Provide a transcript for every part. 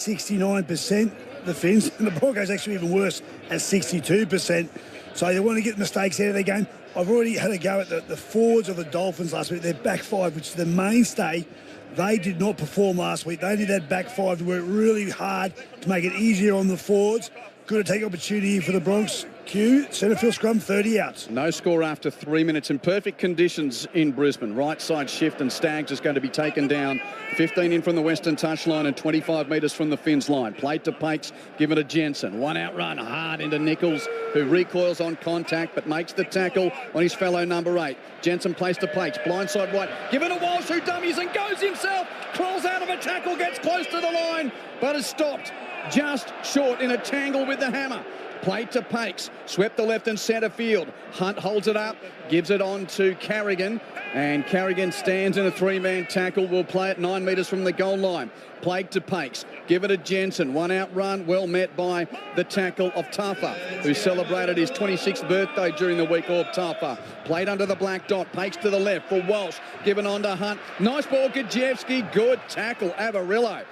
69%, the Finns, and the Broncos actually even worse at 62%. So they want to get mistakes out of their game. I've already had a go at the forwards of the Dolphins last week. Their back five, which is the mainstay, they did not perform last week. They did that back five to work really hard to make it easier on the forwards. Good to take opportunity for the Bronx. Q, centre field scrum, 30 outs. No score after 3 minutes in perfect conditions in Brisbane. Right side shift and Staggs is going to be taken down. 15 in from the western touchline and 25 metres from the Finns line. Played to Pakes, given to Jensen. One out run, hard into Nichols, who recoils on contact but makes the tackle on his fellow number 8. Jensen plays to Pakes, blindside right, given to Walsh, who dummies and goes himself. Crawls out of a tackle, gets close to the line, but is stopped just short in a tangle with the hammer. Played to Pakes, swept the left and centre field. Hunt holds it up, gives it on to Carrigan, and Carrigan stands in a 3-man tackle. Will play it 9 metres from the goal line. Played to Pakes, give it to Jensen. One out run, well met by the tackle of Tuffa, who celebrated his 26th birthday during the week of Tuffa. Played under the black dot, Pakes to the left for Walsh, given on to Hunt. Nice ball, Gajewski, good tackle, Avarillo.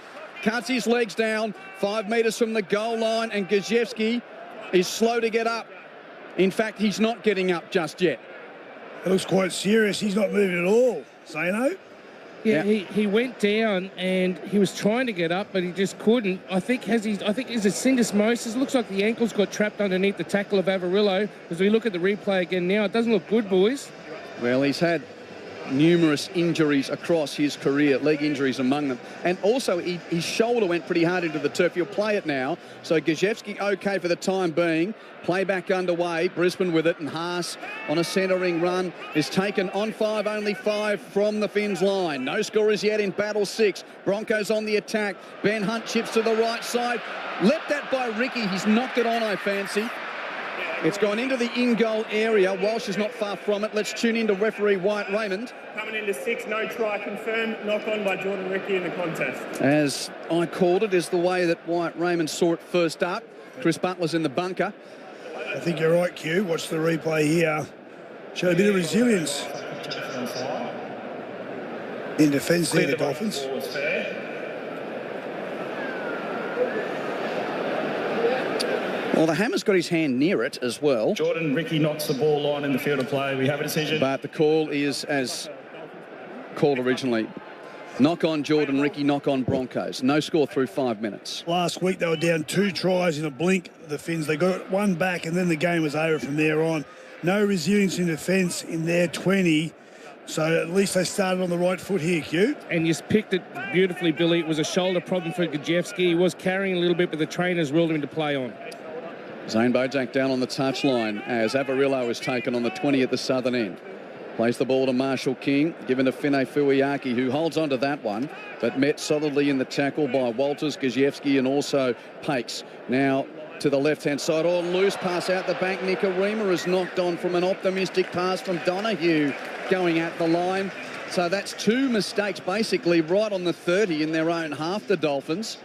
Cuts his legs down, 5 metres from the goal line, and Gajewski is slow to get up. In fact, he's not getting up just yet. It looks quite serious. He's not moving at all. Zeno? Yeah, he went down and he was trying to get up, but he just couldn't. I think it's a syndesmosis. Looks like the ankle's got trapped underneath the tackle of Avarillo. As we look at the replay again now, it doesn't look good, boys. Well, he's had numerous injuries across his career, leg injuries among them. And also, his shoulder went pretty hard into the turf. He'll play it now. So Gajewski okay for the time being. Play back underway. Brisbane with it, and Haas on a centering run is taken on 5, only 5 from the Finns line. No scorers yet in battle 6. Broncos on the attack. Ben Hunt chips to the right side. Leapt that by Ricky. He's knocked it on, I fancy. It's gone into the in-goal area. Walsh is not far from it. Let's tune in to referee Wyatt Raymond. Coming into 6, no try confirmed. Knock on by Jordan Ricky in the contest. As I called it, is the way that Wyatt Raymond saw it first up. Chris Butler's in the bunker. I think you're right, Q. Watch the replay here. Showed a bit of resilience in defence there, the Dolphins. Well, the hammer's got his hand near it as well. Jordan Ricky knocks the ball on in the field of play. We have a decision. But the call is as called originally. Knock on Jordan Ricky, knock on Broncos. No score through 5 minutes. Last week they were down 2 tries in a blink, the Finns. They got 1 back and then the game was over from there on. No resilience in defence in their 20. So at least they started on the right foot here, Q. And you picked it beautifully, Billy. It was a shoulder problem for Gajewski. He was carrying a little bit, but the trainers ruled him to play on. Zane Bojak down on the touchline as Avarillo is taken on the 20 at the southern end. Plays the ball to Marshall King, given to Fine Fuiaki, who holds on to that one, but met solidly in the tackle by Walters, Gajewski, and also Pakes. Now to the left-hand side. Oh, loose pass out the back. Nikarima is knocked on from an optimistic pass from Donahue going at the line. So that's 2 mistakes basically right on the 30 in their own half, the Dolphins.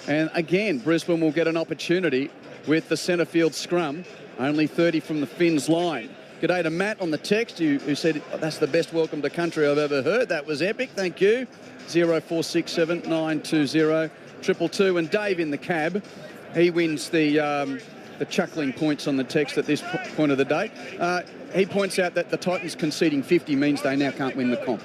And again, Brisbane will get an opportunity with the centre field scrum. Only 30 from the Finns line. G'day to Matt on the text who said, that's the best welcome to country I've ever heard. That was epic. Thank you. 0467 920 222. And Dave in the cab, he wins the chuckling points on the text at this point of the day. He points out that the Titans conceding 50 means they now can't win the comp.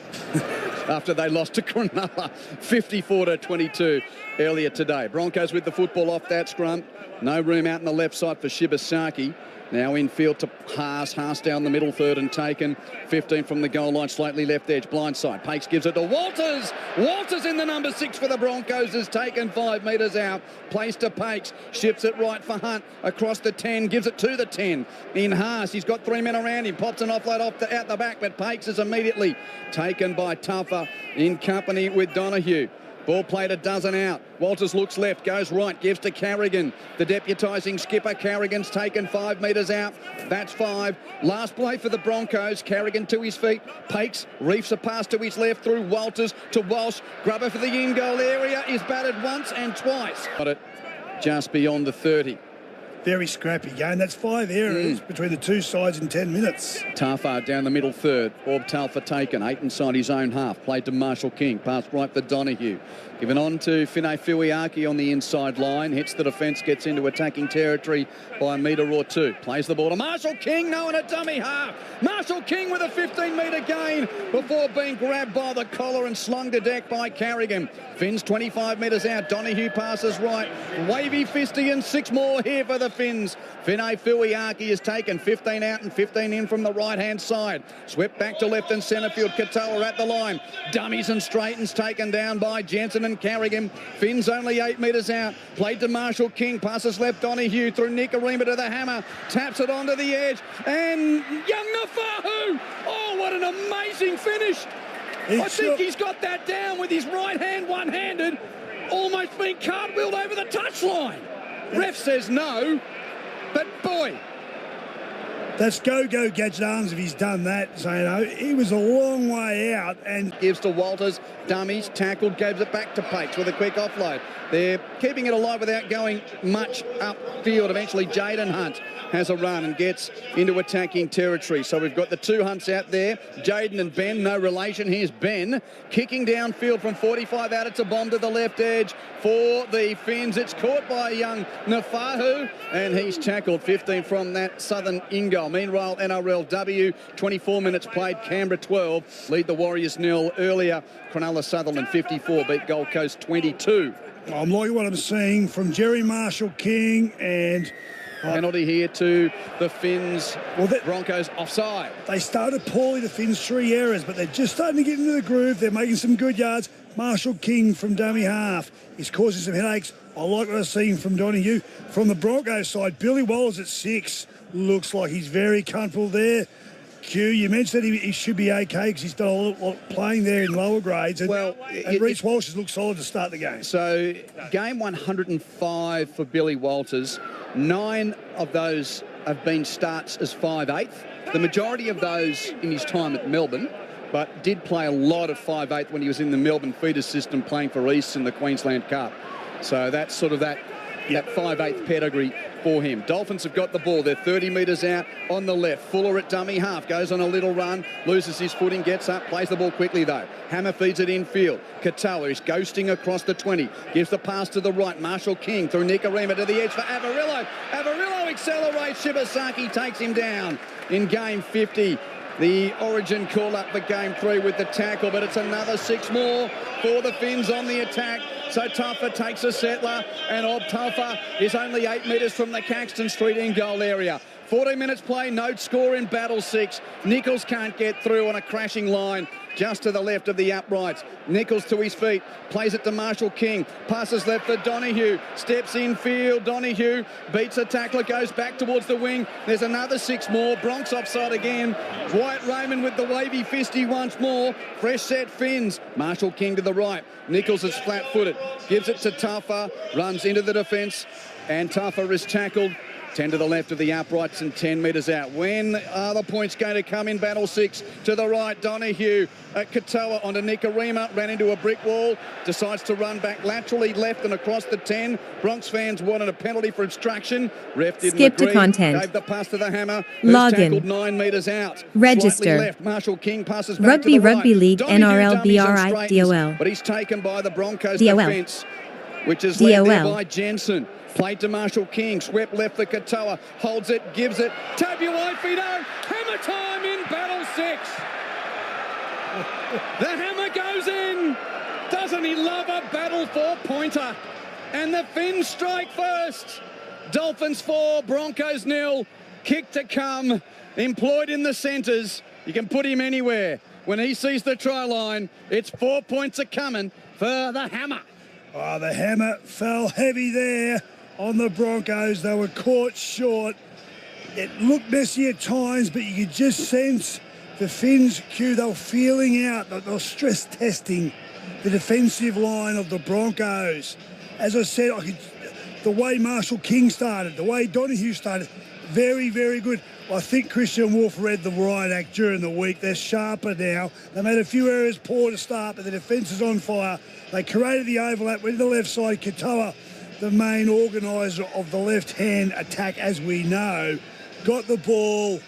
After they lost to Cronulla 54-22 earlier today. Broncos with the football off that scrum. No room out on the left side for Shibasaki. Now infield to Haas. Haas down the middle, third and taken. 15 from the goal line, slightly left edge, blindside. Pakes gives it to Walters. Walters in the number 6 for the Broncos is taken 5 metres out. Plays to Pakes. Ships it right for Hunt. Across the 10, gives it to the 10. In Haas, he's got 3 men around him. Pops an offload out the back, but Pakes is immediately taken by Tuffa in company with Donahue. Ball played a dozen out. Walters looks left, goes right, gives to Carrigan. The deputising skipper, Carrigan's taken 5 metres out. That's 5. Last play for the Broncos. Carrigan to his feet. Pakes reefs a pass to his left through Walters to Walsh. Grubber for the in-goal area is batted once and twice. Got it just beyond the 30. very scrappy game. That's 5 errors between the two sides in 10 minutes. Tafar down the middle third. Orb Talfa taken. 8 inside his own half. Played to Marshall King. Pass right for Donahue. Given on to Finay Fuiaki on the inside line. Hits the defence. Gets into attacking territory by a metre or two. Plays the ball to Marshall King. No, in a dummy half. Marshall King with a 15-metre gain before being grabbed by the collar and slung to deck by Carrigan. Finns 25 metres out. Donahue passes right. Wavy fisty and 6 more here for the Finns. Finay Fuiaki is taken 15 out and 15 in from the right-hand side. Swept back to left and centre field. Katoa at the line. Dummies and straightens taken down by Jensen and Carrigan. Finns only 8 metres out. Played to Marshall King. Passes left Donahue through Nicarima to the hammer. Taps it onto the edge. And young Nafahu. Oh, what an amazing finish. I think he's got that down with his right hand one-handed. Almost being cartwheeled over the touchline. Ref says no, but boy. That's go-go gadget arms if he's done that. So, you know, he was a long way out. And gives to Walters, dummies, tackled, gives it back to Pates with a quick offload. They're keeping it alive without going much upfield. Eventually, Jaden Hunt has a run and gets into attacking territory. So we've got the two Hunts out there. Jaden and Ben, no relation. Here's Ben kicking downfield from 45 out. It's a bomb to the left edge for the Finns. It's caught by young Nafahu, and he's tackled 15 from that southern in goal. Meanwhile, NRLW, 24 minutes played, Canberra 12. Lead the Warriors 0 earlier. Cronulla Sutherland 54, beat Gold Coast 22. I'm liking what I'm seeing from Jerry Marshall King and... penalty here to the Finns. Broncos offside. They started poorly, the Finns, 3 errors, but they're just starting to get into the groove. They're making some good yards. Marshall King from dummy half is causing some headaches. I like what I'm seeing from Donahue. From the Broncos side, Billy Wallace at 6. Looks like he's very comfortable there. Q, you mentioned that he should be okay because he's done a lot playing there in lower grades. And, and Reece Walsh has looked solid to start the game. So, game 105 for Billy Walters. 9 of those have been starts as 5/8. The majority of those in his time at Melbourne, but did play a lot of 5/8 when he was in the Melbourne feeder system playing for East in the Queensland Cup. So that's sort of that 5/8 pedigree for him. Dolphins have got the ball. They're 30 metres out on the left. Fuller at dummy half. Goes on a little run. Loses his footing. Gets up. Plays the ball quickly, though. Hammer feeds it infield. Katoa is ghosting across the 20. Gives the pass to the right. Marshall King through Nicarima to the edge for Avarillo. Avarillo accelerates. Shibasaki takes him down in game 50. The Origin call-up for game 3 with the tackle, but it's another 6 more for the Finns on the attack. So Tuffa takes a settler, and Orb Talfa is only 8 metres from the Caxton Street in-goal area. 14 minutes play, no score in battle 6. Nichols can't get through on a crashing line just to the left of the uprights. Nichols to his feet, plays it to Marshall King, passes left for Donahue, steps in field, Donahue beats a tackler, goes back towards the wing. There's another 6 more, Bronx offside again. Wyatt Raymond with the wavy fisty once more. Fresh set Finns, Marshall King to the right. Nichols is flat-footed, gives it to Tuffa, runs into the defence, and Tuffa is tackled. 10 to the left of the uprights and 10 metres out. When are the points going to come in battle 6? To the right, Donahue at Katoa onto Nicarima, ran into a brick wall, decides to run back laterally left and across the 10. Bronx fans wanted a penalty for obstruction. Ref didn't Skip agree. To content. Gave the pass to the hammer. Login. Tackled 9 metres out. Register. Slightly left. Marshall King passes back Rugby, to the right. Rugby League, Donahue NRL, dummies and BRI, straightens, DOL. but he's taken by the Broncos DOL. defence, which is led there DOL. by Jensen. Played to Marshall King, swept left for Katoa, holds it, gives it, Tabuai-Fido, hammer time in battle 6. The hammer goes in. Doesn't he love a battle 4-pointer? And the Finns strike first. Dolphins 4, Broncos 0. Kick to come, employed in the centres. You can put him anywhere. When he sees the try line, it's 4 points are coming for the hammer. Oh, the hammer fell heavy there on the Broncos. They were caught short. It looked messy at times, but you could just sense the Finns, Q, they were feeling out, they were stress testing the defensive line of the Broncos. As I said, the way Marshall King started, the way Donahue started, very, very good. I think Christian Wolf read the riot act during the week. They're sharper now. They made a few errors poor to start, but the defence is on fire. They created the overlap, went to the left side. Katoa the main organiser of the left-hand attack, as we know, got the ball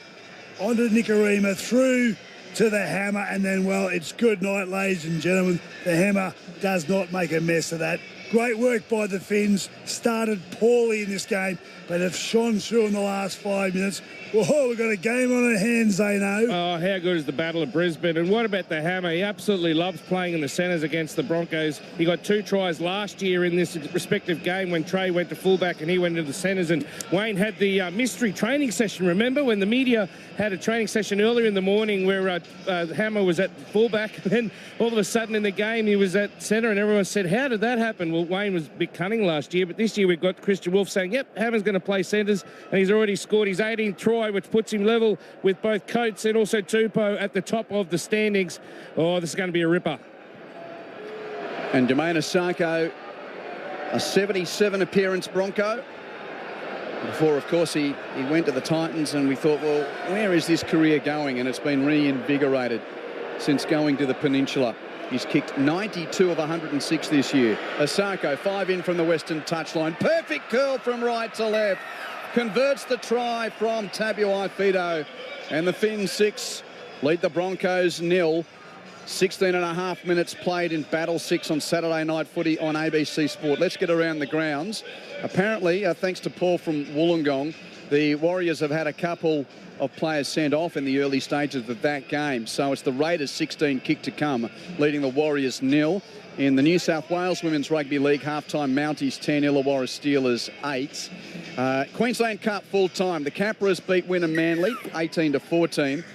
onto Nicarima, through to the hammer, and then, well, it's good night, ladies and gentlemen. The hammer does not make a mess of that. Great work by the Finns. Started poorly in this game, but have shone through in the last 5 minutes. Whoa, we've got a game on our hands, Zeno. Oh, how good is the Battle of Brisbane? And what about the hammer? He absolutely loves playing in the centres against the Broncos. He got 2 tries last year in this respective game when Trey went to fullback and he went into the centres. And Wayne had the mystery training session. Remember when the media had a training session earlier in the morning where Hammer was at fullback, and then all of a sudden in the game he was at centre, and everyone said, how did that happen? Well, Wayne was a bit cunning last year, but this year we've got Christian Wolf saying, yep, Hammer's going to play centres, and he's already scored his 18th try, which puts him level with both Coates and also Tupou at the top of the standings. Oh, this is going to be a ripper. And Jermaine Asako, a 77 appearance Bronco. Before, of course, he went to the Titans, and we thought, well, where is this career going? And it's been reinvigorated since going to the Peninsula. He's kicked 92 of 106 this year. Asako, 5 in from the western touchline. Perfect curl from right to left. Converts the try from Tabuai Fido. And the Finns 6 lead the Broncos 0. 16 and a half minutes played in Battle 6 on Saturday Night Footy on ABC Sport. Let's get around the grounds. Apparently, thanks to Paul from Wollongong, the Warriors have had a couple of players sent off in the early stages of that game. So it's the Raiders 16 kick to come, leading the Warriors 0. In the New South Wales Women's Rugby League, halftime Mounties 10, Illawarra Steelers 8. Queensland Cup full time. The Capras beat Wynnum Manly 18-14.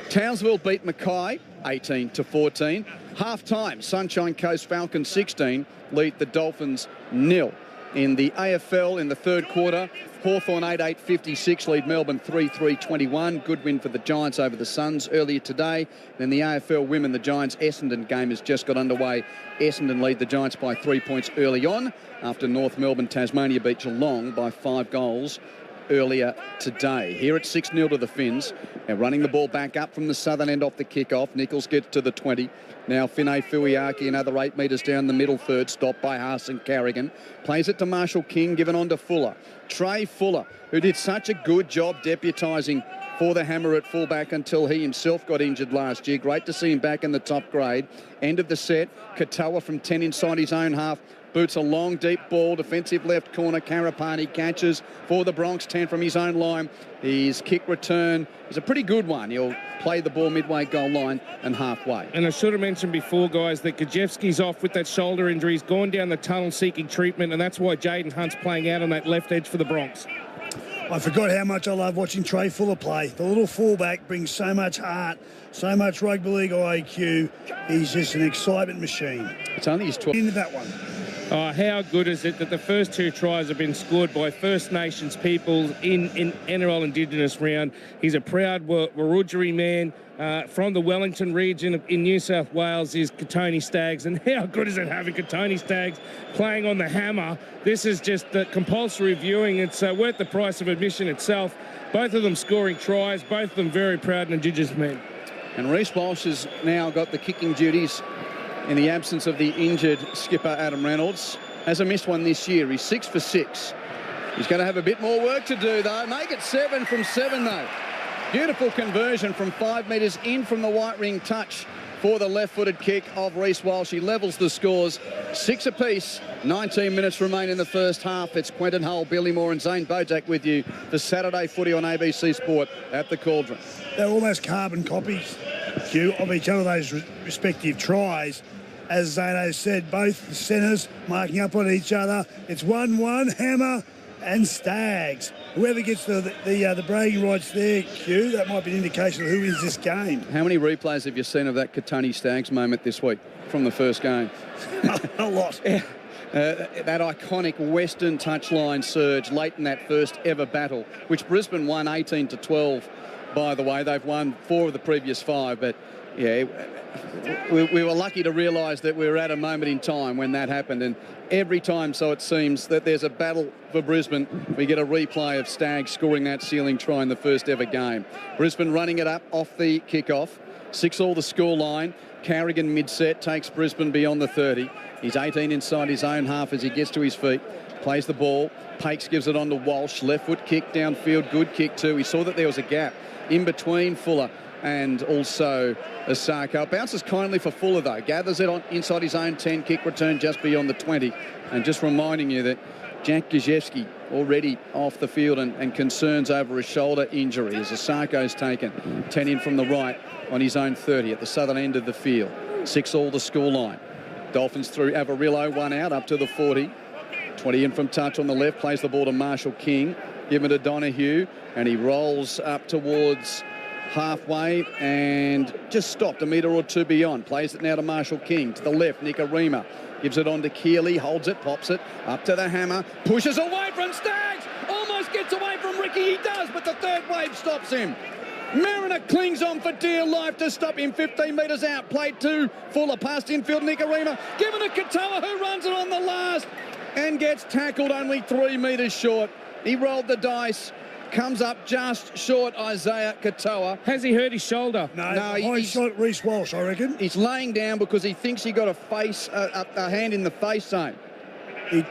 Townsville beat Mackay 18-14. Half-time, Sunshine Coast Falcons 16 lead the Dolphins 0. In the AFL in the third quarter, Hawthorn 8-8-56 lead Melbourne 3-3-21. Good win for the Giants over the Suns earlier today. Then the AFL Women, the Giants-Essendon game has just got underway. Essendon lead the Giants by 3 points early on after North Melbourne Tasmania beat Geelong by 5 goals earlier today. Here it's 6-0 to the Finns. They're running the ball back up from the southern end off the kickoff. Nichols gets to the 20. Now Finay Fuiaki, another 8 metres down the middle third, stopped by Haas and Carrigan. Plays it to Marshall King, given on to Fuller. Trey Fuller, who did such a good job deputising for the Hammer at fullback until he himself got injured last year. Great to see him back in the top grade. End of the set, Katoa from 10 inside his own half. Boots a long, deep ball, defensive left corner. Carapani catches for the Bronx, 10 from his own line. His kick return is a pretty good one. He'll play the ball midway goal line and halfway. And I should have mentioned before, guys, that Gajewski's off with that shoulder injury. He's gone down the tunnel seeking treatment, and that's why Jaden Hunt's playing out on that left edge for the Bronx. I forgot how much I love watching Trey Fuller play. The little fullback brings so much heart, so much rugby league IQ. He's just an excitement machine. It's only his 12th. Into that one. Oh, how good is it that the first 2 tries have been scored by First Nations people in NRL Indigenous round. He's a proud Wurundjeri man from the Wellington region in New South Wales is Katoni Staggs. And how good is it having Katoni Staggs playing on the hammer? This is just the compulsory viewing. It's worth the price of admission itself. Both of them scoring tries, both of them very proud Indigenous men. And Reece Walsh has now got the kicking duties in the absence of the injured skipper Adam Reynolds. Hasn't missed one this year. He's 6 for 6. He's going to have a bit more work to do, though. Make it 7 from 7, though. Beautiful conversion from 5 metres in from the white ring touch for the left-footed kick of Reece Walsh. He levels the scores 6 apiece. 19 minutes remain in the first half. It's Quentin Hull, Billy Moore and Zane Bojak with you for Saturday Footy on ABC Sport at the Cauldron. They're almost carbon copies, Hugh, of each other, those respective tries. As Zano said, both centres marking up on each other. It's 1-1, Hammer and Staggs. Whoever gets the bragging rights there, Q, that might be an indication of who wins this game. How many replays have you seen of that Katoni Staggs moment this week from the first game? A lot. Yeah. That iconic western touchline surge late in that first ever battle, which Brisbane won 18-12, by the way. They've won 4 of the previous 5, but yeah, we were lucky to realise that we were at a moment in time when that happened, and every time, so it seems, that there's a battle for Brisbane, we get a replay of Staggs scoring that ceiling try in the first ever game. Brisbane running it up off the kickoff. 6-all the score line. Carrigan mid-set takes Brisbane beyond the 30. He's 18 inside his own half as he gets to his feet. Plays the ball. Pakes gives it on to Walsh. Left foot kick downfield. Good kick too. He saw that there was a gap in between Fuller and also Asako. Bounces kindly for Fuller though. Gathers it on inside his own 10. Kick return just beyond the 20. And just reminding you that Jack Gajewski already off the field and concerns over a shoulder injury as Asako's taken 10 in from the right on his own 30 at the southern end of the field. 6-all the score line. Dolphins through Avarillo, 1 out up to the 40. 20 in from touch on the left. Plays the ball to Marshall King. Give it to Donahue and he rolls up towards halfway and just stopped a metre or two beyond. Plays it now to Marshall King. To the left, Nicarima. Gives it on to Keeley, holds it, pops it, up to the hammer, pushes away from Staggs, almost gets away from Ricky, he does, but the third wave stops him. Mariner clings on for dear life to stop him 15 metres out, played to Fuller, past infield, Nicarima, given to Katoa who runs it on the last and gets tackled only 3 metres short. He rolled the dice. Comes up just short, Isaiah Katoa. Has he hurt his shoulder? No, he's shot Reece Walsh, I reckon. He's laying down because he thinks he got a hand in the face zone. It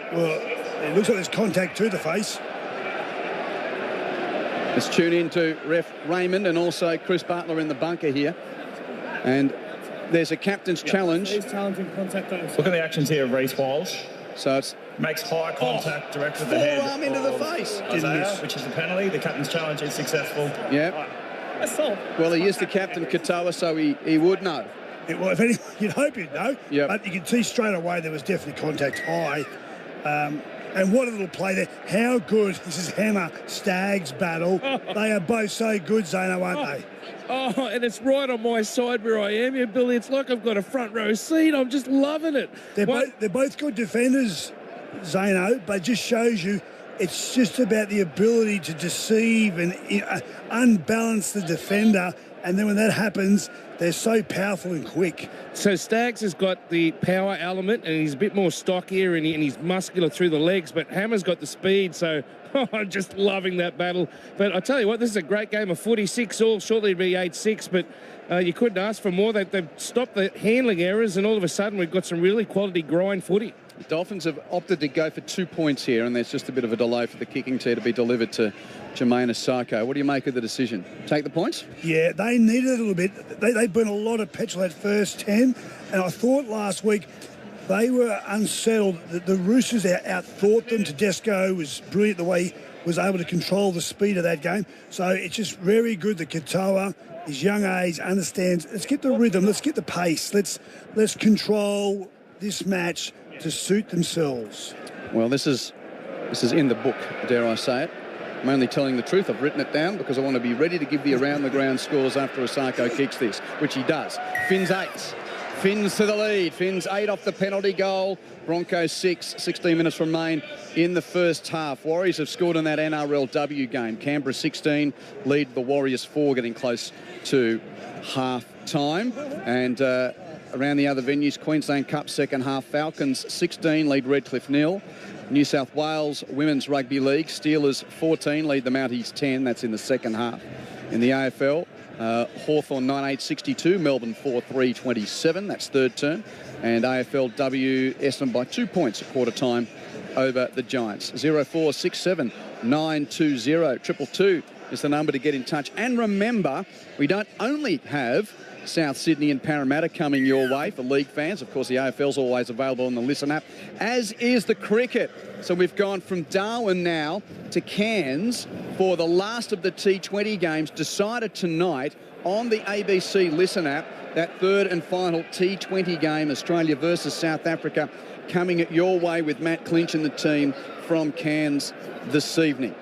looks like there's contact to the face. Let's tune in to ref Raymond and also Chris Butler in the bunker here. And there's a captain's challenge. Look at the actions here of Reece Walsh. So it's makes high contact direct with the head. Forearm into the face. Isaiah, which is the penalty. The captain's challenge is successful. Yeah. Well, he is the captain, Katoa, so he would know. Well, if anyone, you'd hope you'd know. Yep. But you can see straight away there was definitely contact high. And what a little play there. How good. This is Hammer Staggs battle. They are both so good, Zano, aren't they? Oh, and it's right on my side where I am here, Billy. It's like I've got a front row seat. I'm just loving it. They're both good defenders, Zano, but it just shows you it's just about the ability to deceive and unbalance the defender. And then when that happens, they're so powerful and quick. So Staggs has got the power element and he's a bit more stockier and he's muscular through the legs, but Hammer's got the speed, so I'm just loving that battle. But I tell you what, this is a great game of footy. 6-all, shortly to be 8-6, but you couldn't ask for more. They've stopped the handling errors and all of a sudden we've got some really quality grind footy. The Dolphins have opted to go for 2 points here, and there's just a bit of a delay for the kicking tee to be delivered to Jermaine Asako. What do you make of the decision? Take the points? Yeah, they needed a little bit. They burned a lot of petrol that first 10, and I thought last week they were unsettled. The Roosters outthought them. Tedesco was brilliant the way he was able to control the speed of that game. So it's just very good that Katoa, his young age, understands, let's get the rhythm, let's get the pace, let's control this match to suit themselves. Well, this is in the book, dare I say it. I'm only telling the truth. I've written it down because I want to be ready to give the around-the-ground scores after Asako kicks this, which he does. Finns 8. Finns to the lead. Finns 8 off the penalty goal. Broncos 6. 16 minutes remain in the first half. Warriors have scored in that NRLW game. Canberra 16 lead the Warriors 4, getting close to half-time. And around the other venues, Queensland Cup second half, Falcons 16 lead Redcliffe 0. New South Wales Women's Rugby League, Steelers 14 lead the Mounties 10. That's in the second half. In the AFL, Hawthorn 9-8-62, Melbourne 4-3-27. That's third term. And AFLW Essendon by 2 points at quarter time over the Giants. 0467 920 222 is the number to get in touch. And remember, we don't only have South Sydney and Parramatta coming your way for league fans. Of course, the AFL's always available on the Listen app, as is the cricket. So we've gone from Darwin now to Cairns for the last of the T20 games decided tonight on the ABC Listen app. That third and final T20 game, Australia versus South Africa, coming at your way with Matt Clinch and the team from Cairns this evening.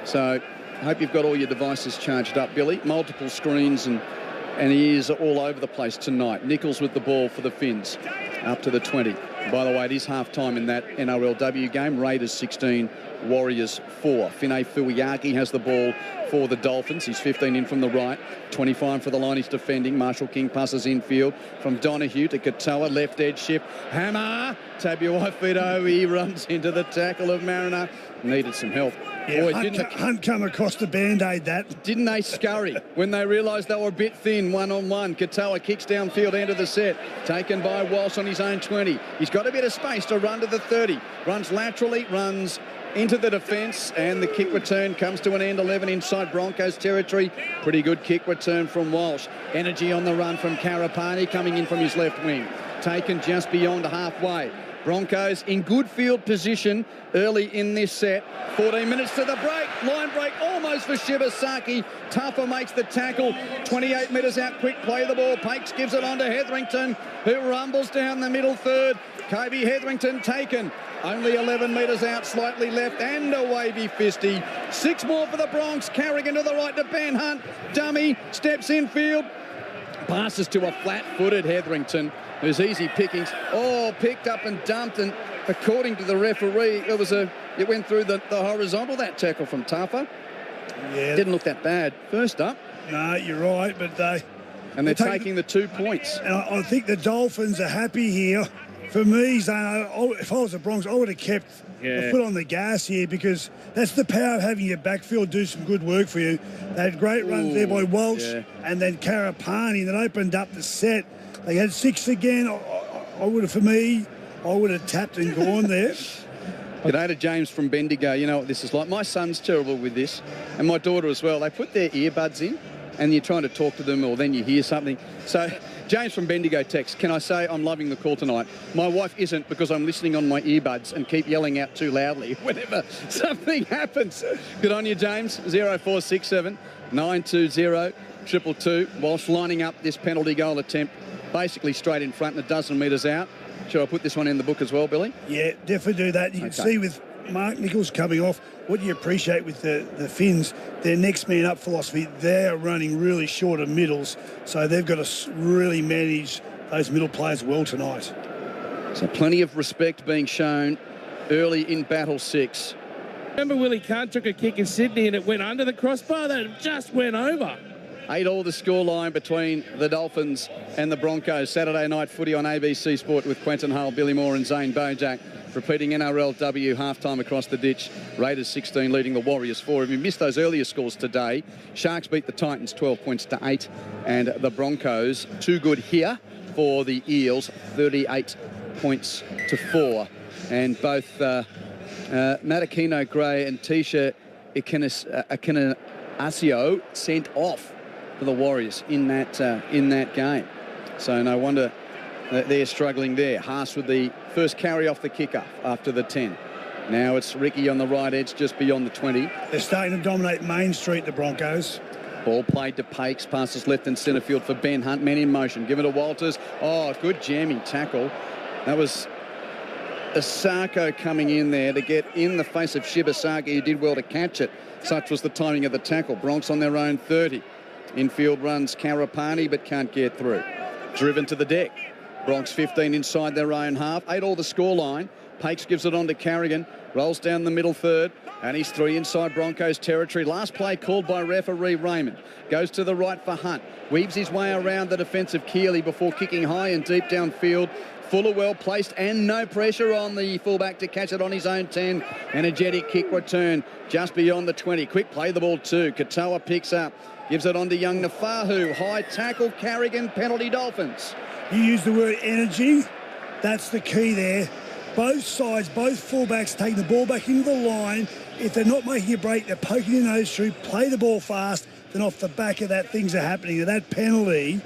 So I hope you've got all your devices charged up, Billy. Multiple screens and he is all over the place tonight. Nichols with the ball for the Finns, up to the 20. By the way, it is half-time in that NRLW game. Raiders 16, Warriors 4. Finay Fuiaki has the ball for the Dolphins. He's 15 in from the right, 25 for the line he's defending. Marshall King passes infield from Donahue to Katoa, left edge shift. Hammer, Tabuai-Fidow, he runs into the tackle of Mariner. Needed some help. Yeah, Boy, Hunt come across the Band-Aid that. Didn't they scurry when they realised they were a bit thin, one-on-one? Katoa kicks downfield, end of the set. Taken by Walsh on his own 20. He's got a bit of space to run to the 30. Runs laterally, runs into the defence, and the kick return comes to an end. 11 inside Broncos territory. Pretty good kick return from Walsh. Energy on the run from Carapani coming in from his left wing. Taken just beyond halfway. Broncos in good field position early in this set. 14 minutes to the break. Line break almost for Shibasaki. Tuffer makes the tackle. 28 metres out quick. Play the ball. Pakes gives it on to Hetherington, who rumbles down the middle third. Kobe Hetherington taken. Only 11 metres out, slightly left, and a wavy fisty. 6 more for the Bronx. Carrigan to the right to Ben Hunt. Dummy steps infield. Passes to a flat-footed Hetherington, who's easy pickings. Oh, picked up and dumped, and according to the referee, it went through the horizontal, that tackle from Tuffer. Yeah. Didn't look that bad. First up. No, you're right, but they're taking the 2 points. And I think the Dolphins are happy here. For me, Zane, if I was the Bronx, I would have kept a foot on the gas here, because that's the power of having your backfield do some good work for you. They had great runs there by Walsh and then Carapani that opened up the set. They had 6 again. I would have tapped and gone there. G'day to James from Bendigo. You know what this is like. My son's terrible with this, and my daughter as well. They put their earbuds in, and you're trying to talk to them, or then you hear something. So James from Bendigo text, can I say I'm loving the call tonight? My wife isn't, because I'm listening on my earbuds and keep yelling out too loudly whenever something happens. Good on you, James. 0467 920 222. Walsh lining up this penalty goal attempt basically straight in front and a dozen metres out. Should I put this one in the book as well, Billy? Yeah, definitely do that. You can see with Mark Nichols coming off, what you appreciate with the Finns, their next man up philosophy, they're running really short of middles, so they've got to really manage those middle players well tonight. So plenty of respect being shown early in Battle 6. Remember Willie Kahn took a kick in Sydney and it went under the crossbar? That just went over. 8-all the scoreline between the Dolphins and the Broncos. Saturday night footy on ABC Sport with Quentin Hull, Billy Moore and Zane Bojack. Repeating NRLW halftime across the ditch. Raiders 16 leading the Warriors 4. If you missed those earlier scores today, Sharks beat the Titans 12 points to 8. And the Broncos, too good here for the Eels, 38 points to 4. And both Matakino Gray and Tisha Ikenasio sent off for the Warriors in that game. So no wonder that they're struggling there. Haas with the first carry off the kicker after the 10. Now it's Ricky on the right edge just beyond the 20. They're starting to dominate Main Street, the Broncos. Ball played to Pakes, passes left and centre field for Ben Hunt. Men in motion, give it to Walters. Oh, good jamming tackle. That was Asako coming in there to get in the face of Shibasaki, who did well to catch it. Such was the timing of the tackle. Bronx on their own 30. Infield runs Carapani, but can't get through. Driven to the deck. Bronx 15 inside their own half. 8-all the scoreline. Pakes gives it on to Carrigan. Rolls down the middle third. And he's 3 inside Broncos territory. Last play called by referee Raymond. Goes to the right for Hunt. Weaves his way around the defence of Keeley before kicking high and deep downfield. Fuller well placed and no pressure on the fullback to catch it on his own 10. Energetic kick return just beyond the 20. Quick play the ball too. Katoa picks up. Gives it on to young Nafahu. High tackle, Carrigan, penalty Dolphins. You use the word energy. That's the key there. Both sides, both fullbacks taking the ball back into the line. If they're not making a break, they're poking their nose through, play the ball fast, then off the back of that, things are happening. And that penalty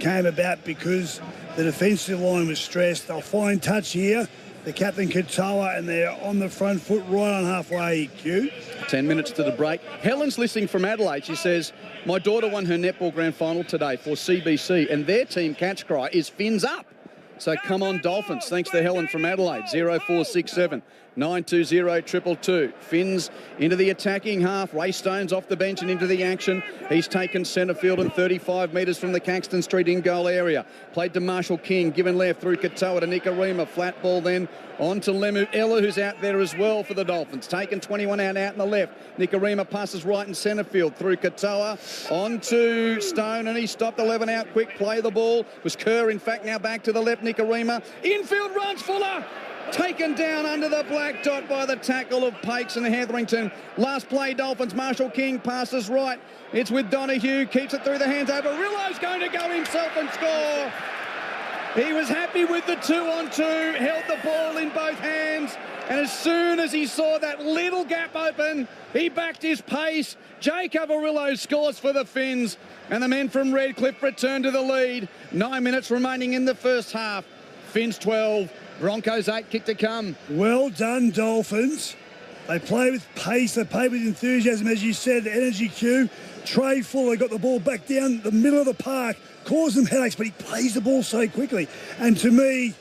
came about because the defensive line was stressed. They'll find touch here. The captain Katoa, and they're on the front foot right on halfway, Q. 10 minutes to the break. Helen's listening from Adelaide. She says, my daughter won her netball grand final today for CBC, and their team catch cry is Fins up. So come on, Dolphins. Thanks to Helen from Adelaide. 0467 920 222. Fins into the attacking half. Ray Stone's off the bench and into the action. He's taken centre field and 35 metres from the Caxton Street in goal area. Played to Marshall King. Given left through Katoa to Nikarima. Flat ball then on to Lemu Ella, who's out there as well for the Dolphins. Taken 21 out in the left. Nikarima passes right in centre field through Katoa. On to Stone, and he stopped 11 out. Quick play the ball. Was Kerr, in fact, now back to the left. Nikarima. Infield runs Fuller. taken down under the black dot by the tackle of Pakes and Hetherington. Last play, Dolphins. Marshall King passes right. It's with Donahue, keeps it through the hands. Avarillo's going to go himself and score. He was happy with the 2-on-2, held the ball in both hands, and as soon as he saw that little gap open, he backed his pace. Jake Avarillo scores for the Finns, and the men from Redcliffe return to the lead. 9 minutes remaining in the first half. Finns 12, Broncos 8, kick to come. Well done, Dolphins. They play with pace, they play with enthusiasm, as you said, the energy cue. Trey Fuller got the ball back down the middle of the park, caused them headaches, but he plays the ball so quickly. And to me,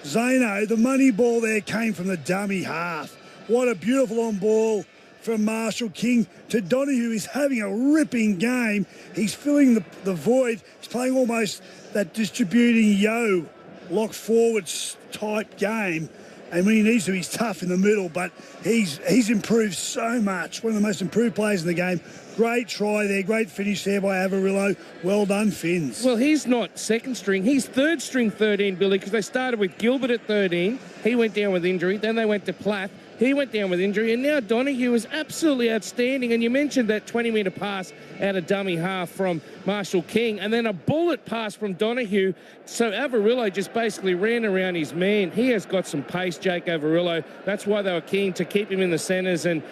Zano, the money ball there came from the dummy half. What a beautiful on ball from Marshall King to Donahue. He's having a ripping game. He's filling the void. He's playing almost that distributing lock forwards type game. And when he needs to, he's tough in the middle, but he's improved so much. One of the most improved players in the game. Great try there, great finish there by Avarillo. Well done, Finns. Well, he's not second string. He's third string 13, Billy, because they started with Gilbert at 13. He went down with injury. Then they went to Plath. He went down with injury. And now Donahue is absolutely outstanding. And you mentioned that 20-metre pass out of dummy half from Marshall King. And then a bullet pass from Donahue. So Avarillo just basically ran around his man. He has got some pace, Jake Avarillo. That's why they were keen to keep him in the centres. And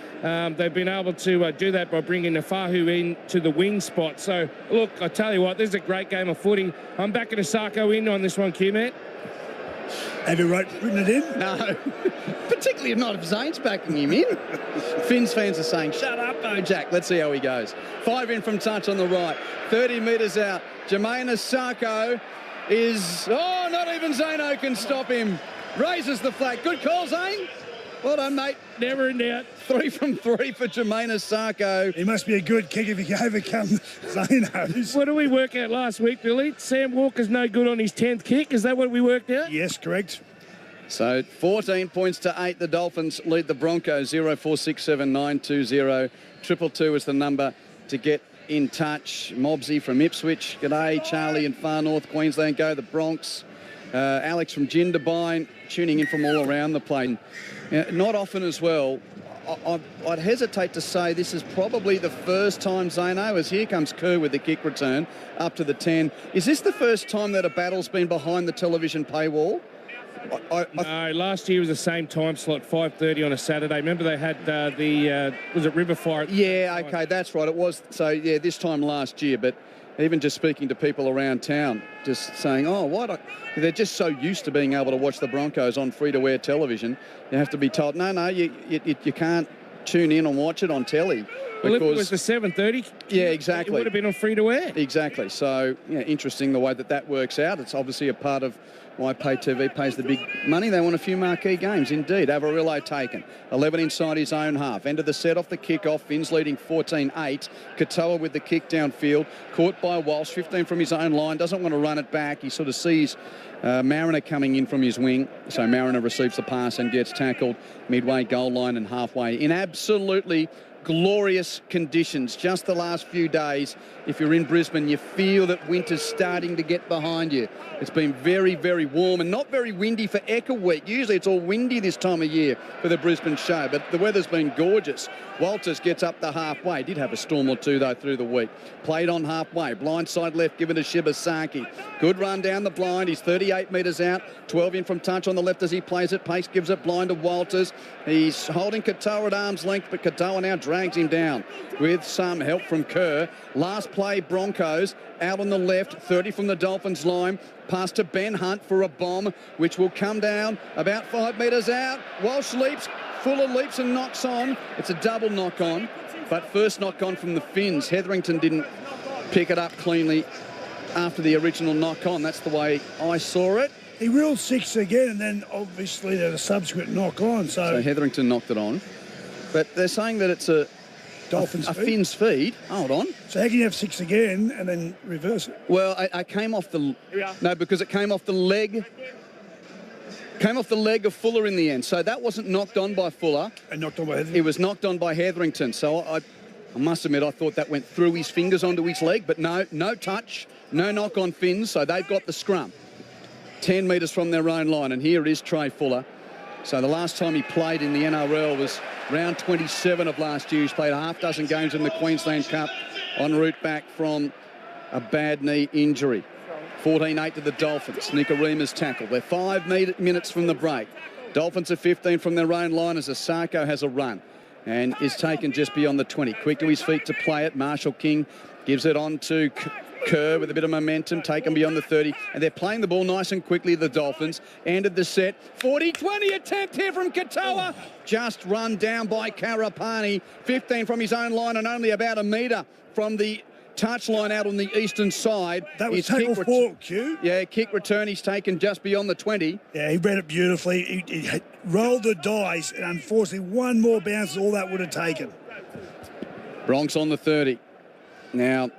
they've been able to do that by bringing Nafahu in to the wing spot. So, look, I tell you what, this is a great game of footy. I'm backing Asako in on this one, Q-Matt. Have you written it in? No, particularly not if Zane's backing him in. Finns fans are saying, shut up, Jack. Let's see how he goes. 5 in from touch on the right. 30 metres out. Jermaine Asako is... Oh, not even Zano can stop him. Raises the flag. Good call, Zane. Well done, mate. Never in doubt. 3 from 3 for Jermaine Asako. He must be a good kick if he can overcome Zano's. What did we work out last week, Billy? Sam Walker's no good on his 10th kick. Is that what we worked out? Yes, correct. So 14 points to 8. The Dolphins lead the Broncos 04679220. 222 is the number to get in touch. Mobsy from Ipswich. G'day, Charlie in far north Queensland. Go the Bronx. Alex from Jindabyne tuning in from all around the plane. Not often as well. I'd hesitate to say this is probably the first time, Zano, as here comes Kerr with the kick return up to the 10. Is this the first time that a battle's been behind the television paywall? No, last year was the same time slot, 5:30 on a Saturday. Remember they had was it Riverfire? Yeah, okay, that's right. It was. So, yeah, this time last year, but even just speaking to people around town, just saying, oh, what? They're just so used to being able to watch the Broncos on free-to-air television. You have to be told, no, you can't tune in and watch it on telly. Well, if it was the 7:30, yeah, exactly, it would have been on free-to-air. Exactly. So, yeah, interesting the way that works out. It's obviously a part of why Pay TV pays the big money. They want a few marquee games, indeed. Avarillo taken. 11 inside his own half. End of the set off the kick-off. Finns leading 14-8. Katoa with the kick downfield. Caught by Walsh. 15 from his own line. Doesn't want to run it back. He sort of sees Mariner coming in from his wing. So Mariner receives the pass and gets tackled midway goal line and halfway. In absolutely glorious conditions just the last few days. If you're in Brisbane, you feel that winter's starting to get behind you. It's been very, very warm and not very windy for Eka Week. Usually it's all windy this time of year for the Brisbane show, but the weather's been gorgeous. Walters gets up the halfway. Did have a storm or two, though, through the week. Played on halfway. Blind side left, given to Shibasaki. Good run down the blind. He's 38 metres out. 12 in from touch on the left as he plays it. Pace gives it blind to Walters. He's holding Katoa at arm's length, but Katoa now drags him down with some help from Kerr. Last play, Broncos out on the left, 30 from the Dolphins line. Pass to Ben Hunt for a bomb, which will come down about 5 metres out. Walsh leaps, Fuller leaps and knocks on. It's a double knock on, but first knock on from the Finns. Hetherington didn't pick it up cleanly after the original knock on. That's the way I saw it. He ruled 6 again, and then obviously there's a subsequent knock on. So Hetherington knocked it on, but they're saying that it's a Dolphins feed. Finn's feed. Hold on. So how can you have 6 again and then reverse it? Well, I came off the... No, because it came off the leg. Came off the leg of Fuller in the end. So that wasn't knocked on by Fuller. And knocked on by Hetherington. It was knocked on by Hetherington. So I must admit, I thought that went through his fingers onto his leg. But no touch, no knock on Finns. So they've got the scrum. 10 metres from their own line. And here is Trey Fuller. So the last time he played in the NRL was round 27 of last year. He's played a half dozen games in the Queensland Cup en route back from a bad knee injury. 14-8 to the Dolphins. Nikorima's tackle. They're 5 minutes from the break. Dolphins are 15 from their own line as Asako has a run and is taken just beyond the 20. Quick to his feet to play it. Marshall King gives it on to Kerr with a bit of momentum, taken beyond the 30, and they're playing the ball nice and quickly, the Dolphins. Ended the set. 40-20 attempt here from Katoa. Just run down by Carapani. 15 from his own line and only about a metre from the touchline out on the eastern side. That was tackle 4, Q. Yeah, kick return. He's taken just beyond the 20. Yeah, he read it beautifully. He rolled the dice, and unfortunately, one more bounce is all that would have taken. Bronx on the 30. Now,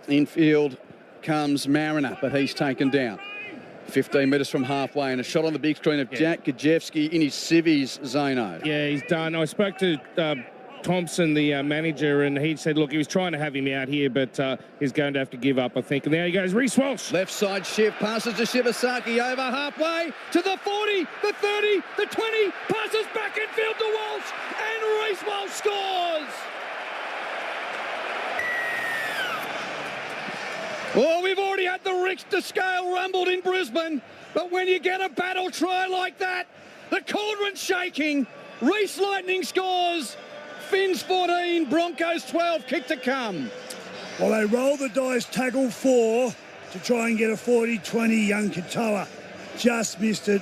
infield comes Mariner, but he's taken down. 15 metres from halfway, and a shot on the big screen of Jack Gajewski in his civvies, Zano. Yeah, he's done. I spoke to Thompson, the manager, and he said, look, he was trying to have him out here, but he's going to have to give up, I think. And there he goes, Reece Walsh. Left side shift, passes to Shibasaki over halfway to the 40, the 30, the 20, passes back infield to Walsh, and Reece Walsh scores! Well, we've already had the Richter scale rumbled in Brisbane, but when you get a battle try like that, the cauldron's shaking. Reece Lightning scores. Finns 14, Broncos 12, kick to come. Well, they rolled the dice, tackle 4 to try and get a 40-20 young Katoa. Just missed it.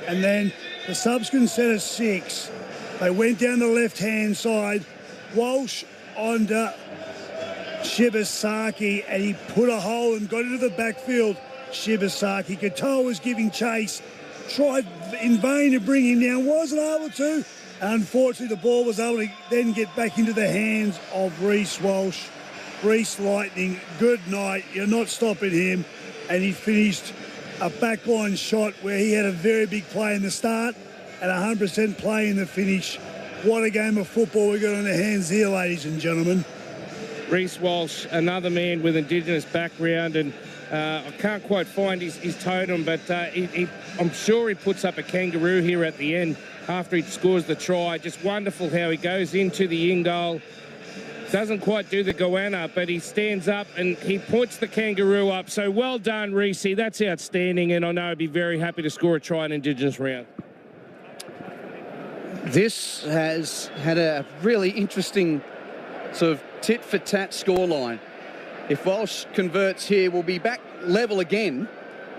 And then the subsequent set of 6, they went down the left-hand side. Walsh onto Shibasaki, and he put a hole and got into the backfield. Shibasaki. Katoa was giving chase. Tried in vain to bring him down. Wasn't able to. Unfortunately, the ball was able to then get back into the hands of Reece Walsh. Reece Lightning, good night. You're not stopping him. And he finished a backline shot where he had a very big play in the start and 100% play in the finish. What a game of football we got on our hands here, ladies and gentlemen. Reece Walsh, another man with Indigenous background, and I can't quite find his totem, but I'm sure he puts up a kangaroo here at the end after he scores the try. Just wonderful how he goes into the in goal. Doesn't quite do the goanna, but he stands up and he puts the kangaroo up. So well done, Reece. That's outstanding, and I know he'd be very happy to score a try in Indigenous round. This has had a really interesting sort of tit-for-tat scoreline. If Walsh converts here, we'll be back level again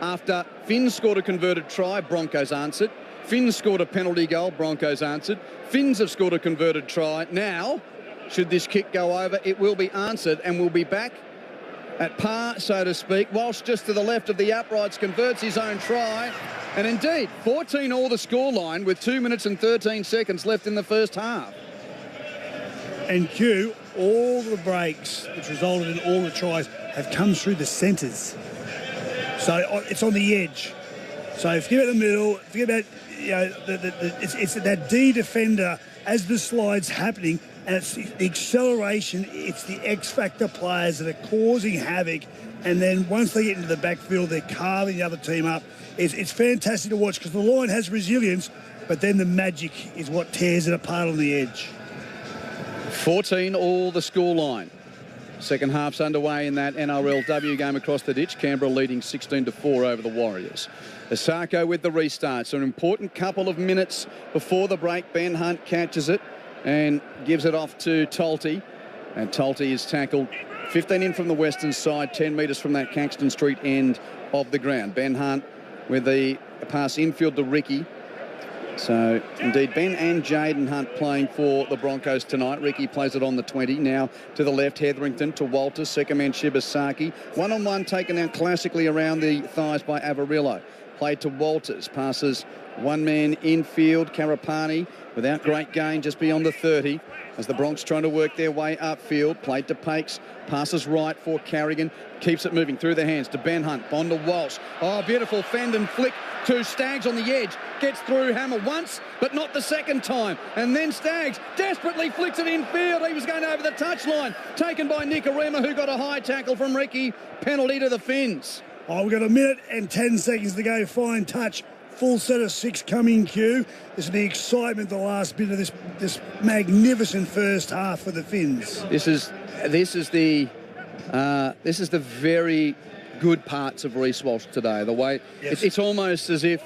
after Finn scored a converted try, Broncos answered. Finn scored a penalty goal, Broncos answered. Finns have scored a converted try. Now, should this kick go over, it will be answered, and we'll be back at par, so to speak. Walsh just to the left of the uprights converts his own try. And indeed, 14-all the scoreline with 2 minutes and 13 seconds left in the first half. And Q, all the breaks which resulted in all the tries have come through the centres. So it's on the edge. So forget about the middle, forget about, you know, it's that D defender as the slide's happening, and it's the acceleration, it's the X-factor players that are causing havoc, and then once they get into the backfield, they're carving the other team up. It's fantastic to watch because the line has resilience, but then the magic is what tears it apart on the edge. 14-all the scoreline. Second half's underway in that NRLW game across the ditch. Canberra leading 16-4 over the Warriors. Asako with the restart. So an important couple of minutes before the break. Ben Hunt catches it and gives it off to Tolte. And Tolte is tackled 15 in from the western side, 10 metres from that Caxton Street end of the ground. Ben Hunt with the pass infield to Ricky. So, indeed, Ben and Jaden Hunt playing for the Broncos tonight. Ricky plays it on the 20. Now to the left, Hetherington to Walters. Second man, Shibasaki. One-on-one taken out classically around the thighs by Avarillo. Played to Walters. Passes one man infield. Carapani without great gain just beyond the 30. As the Bronx trying to work their way upfield. Played to Pakes. Passes right for Carrigan. Keeps it moving through the hands to Ben Hunt. Bond to Walsh. Oh, beautiful fend and flick to Staggs on the edge. Gets through Hammer once, but not the second time. And then Staggs desperately flicks it infield. He was going over the touchline. Taken by Nikorima, who got a high tackle from Ricky. Penalty to the Finns. Oh, we've got a minute and 10 seconds to go. Fine touch full set of 6 coming, Q. There's the excitement, the last bit of this magnificent first half for the Finns. This is the very good parts of Reece Walsh today. The way it's almost as if,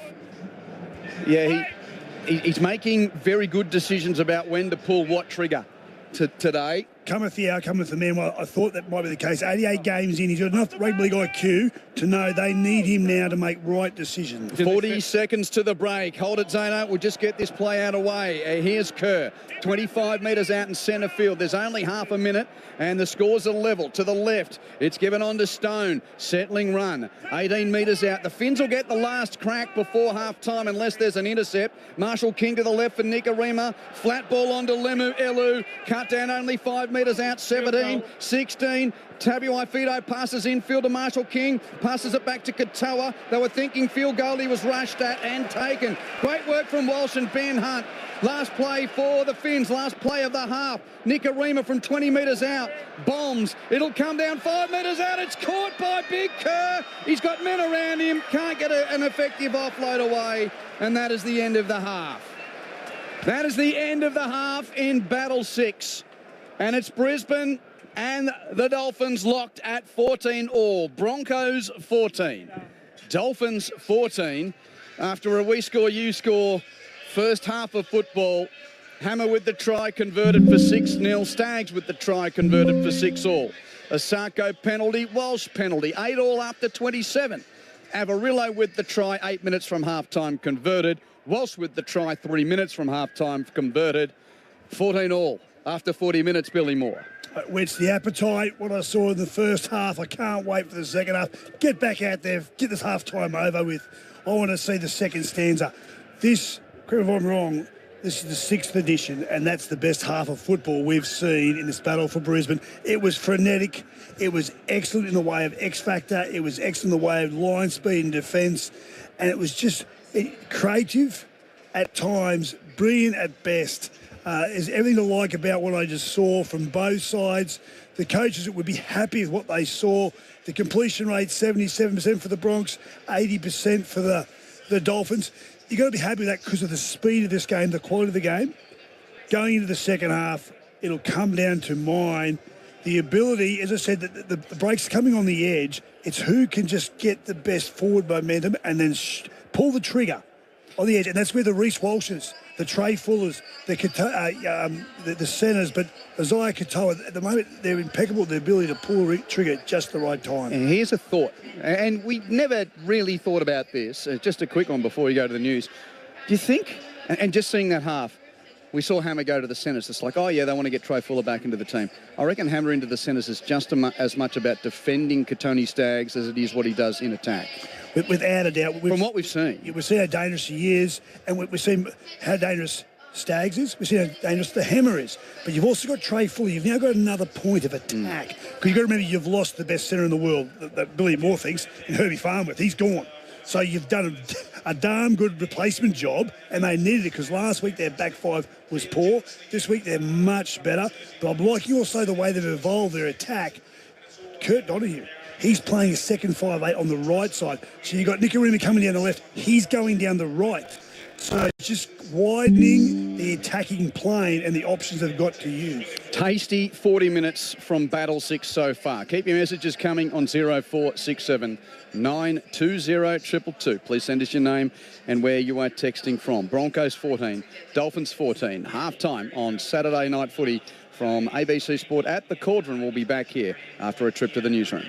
he's making very good decisions about when to pull what trigger today. Cometh the outcome of the man. Well, I thought that might be the case. 88 games in, he's got enough rugby league IQ to know they need him now to make right decisions. 40 seconds to the break. Hold it, Zano. We'll just get this play out away. Here's Kerr, 25 metres out in centre field. There's only half a minute, and the scores are level. To the left, it's given on to Stone. Settling run, 18 metres out. The Finns will get the last crack before half-time unless there's an intercept. Marshall King to the left for Nicarima. Flat ball onto Lemu Elu. Cut down only 5 metres out, 17, 16. Tabuai Fido passes infield to Marshall King, passes it back to Katoa. They were thinking field goal. He was rushed at and taken. Great work from Walsh and Ben Hunt. Last play for the Finns, last play of the half. Nicarima from 20 metres out, bombs. It'll come down 5 metres out. It's caught by Big Kerr. He's got men around him, can't get an effective offload away, and that is the end of the half. That is the end of the half in Battle 6. And it's Brisbane and the Dolphins locked at 14 all. Broncos 14. Dolphins 14. After a we score, you score first half of football. Hammer with the try converted for 6-0. Staggs with the try converted for 6 all. A Sarko penalty, Walsh penalty. 8 all after 27. Avarillo with the try 8 minutes from half-time converted. Walsh with the try 3 minutes from half-time converted. 14 all after 40 minutes, Billy Moore. Whets the appetite. What I saw in the first half, I can't wait for the second half. Get back out there, get this half-time over with. I want to see the second stanza. This, correct me if I'm wrong, this is the 6th edition, and that's the best half of football we've seen in this battle for Brisbane. It was frenetic. It was excellent in the way of X-factor. It was excellent in the way of line speed and defence. And it was just creative at times, brilliant at best. There's everything to like about what I just saw from both sides. The coaches would be happy with what they saw. The completion rate, 77% for the Bronx, 80% for the Dolphins. You've got to be happy with that because of the speed of this game, the quality of the game. Going into the second half, it'll come down to mine. The ability, as I said, the breaks coming on the edge, it's who can just get the best forward momentum and then pull the trigger on the edge. And that's where the Reece Walshes, the Trey Fullers, the centres, but Isaiah Katoa, at the moment, they're impeccable, the ability to pull the trigger at just the right time. And here's a thought, and we never really thought about this. Just a quick one before we go to the news. Do you think, and just seeing that half, we saw Hammer go to the centres. It's like, oh, yeah, they want to get Trey Fuller back into the team. I reckon Hammer into the centres is just as much about defending Katoni Staggs as it is what he does in attack. Without a doubt. From what we've seen. We've seen how dangerous he is, and we've seen how dangerous Staggs is. We've seen how dangerous the Hammer is. But you've also got Trey Fuller. You've now got another point of attack. Because you've got to remember you've lost the best centre in the world, that Billy Moore thinks, and Herbie Farnworth. He's gone. So you've done a damn good replacement job, and they needed it because last week their back five was poor. This week they're much better. But I'm liking also the way they've evolved their attack. Kurt Donahue, he's playing a second 5'8" on the right side. So you've got Nicarima coming down the left. He's going down the right. So just widening the attacking plane and the options they've got to use. Tasty 40 minutes from Battle 6 so far. Keep your messages coming on 0467 920 222. Please send us your name and where you are texting from. Broncos 14, Dolphins 14. Half-time on Saturday Night Footy from ABC Sport at the Cauldron. We'll be back here after a trip to the newsroom.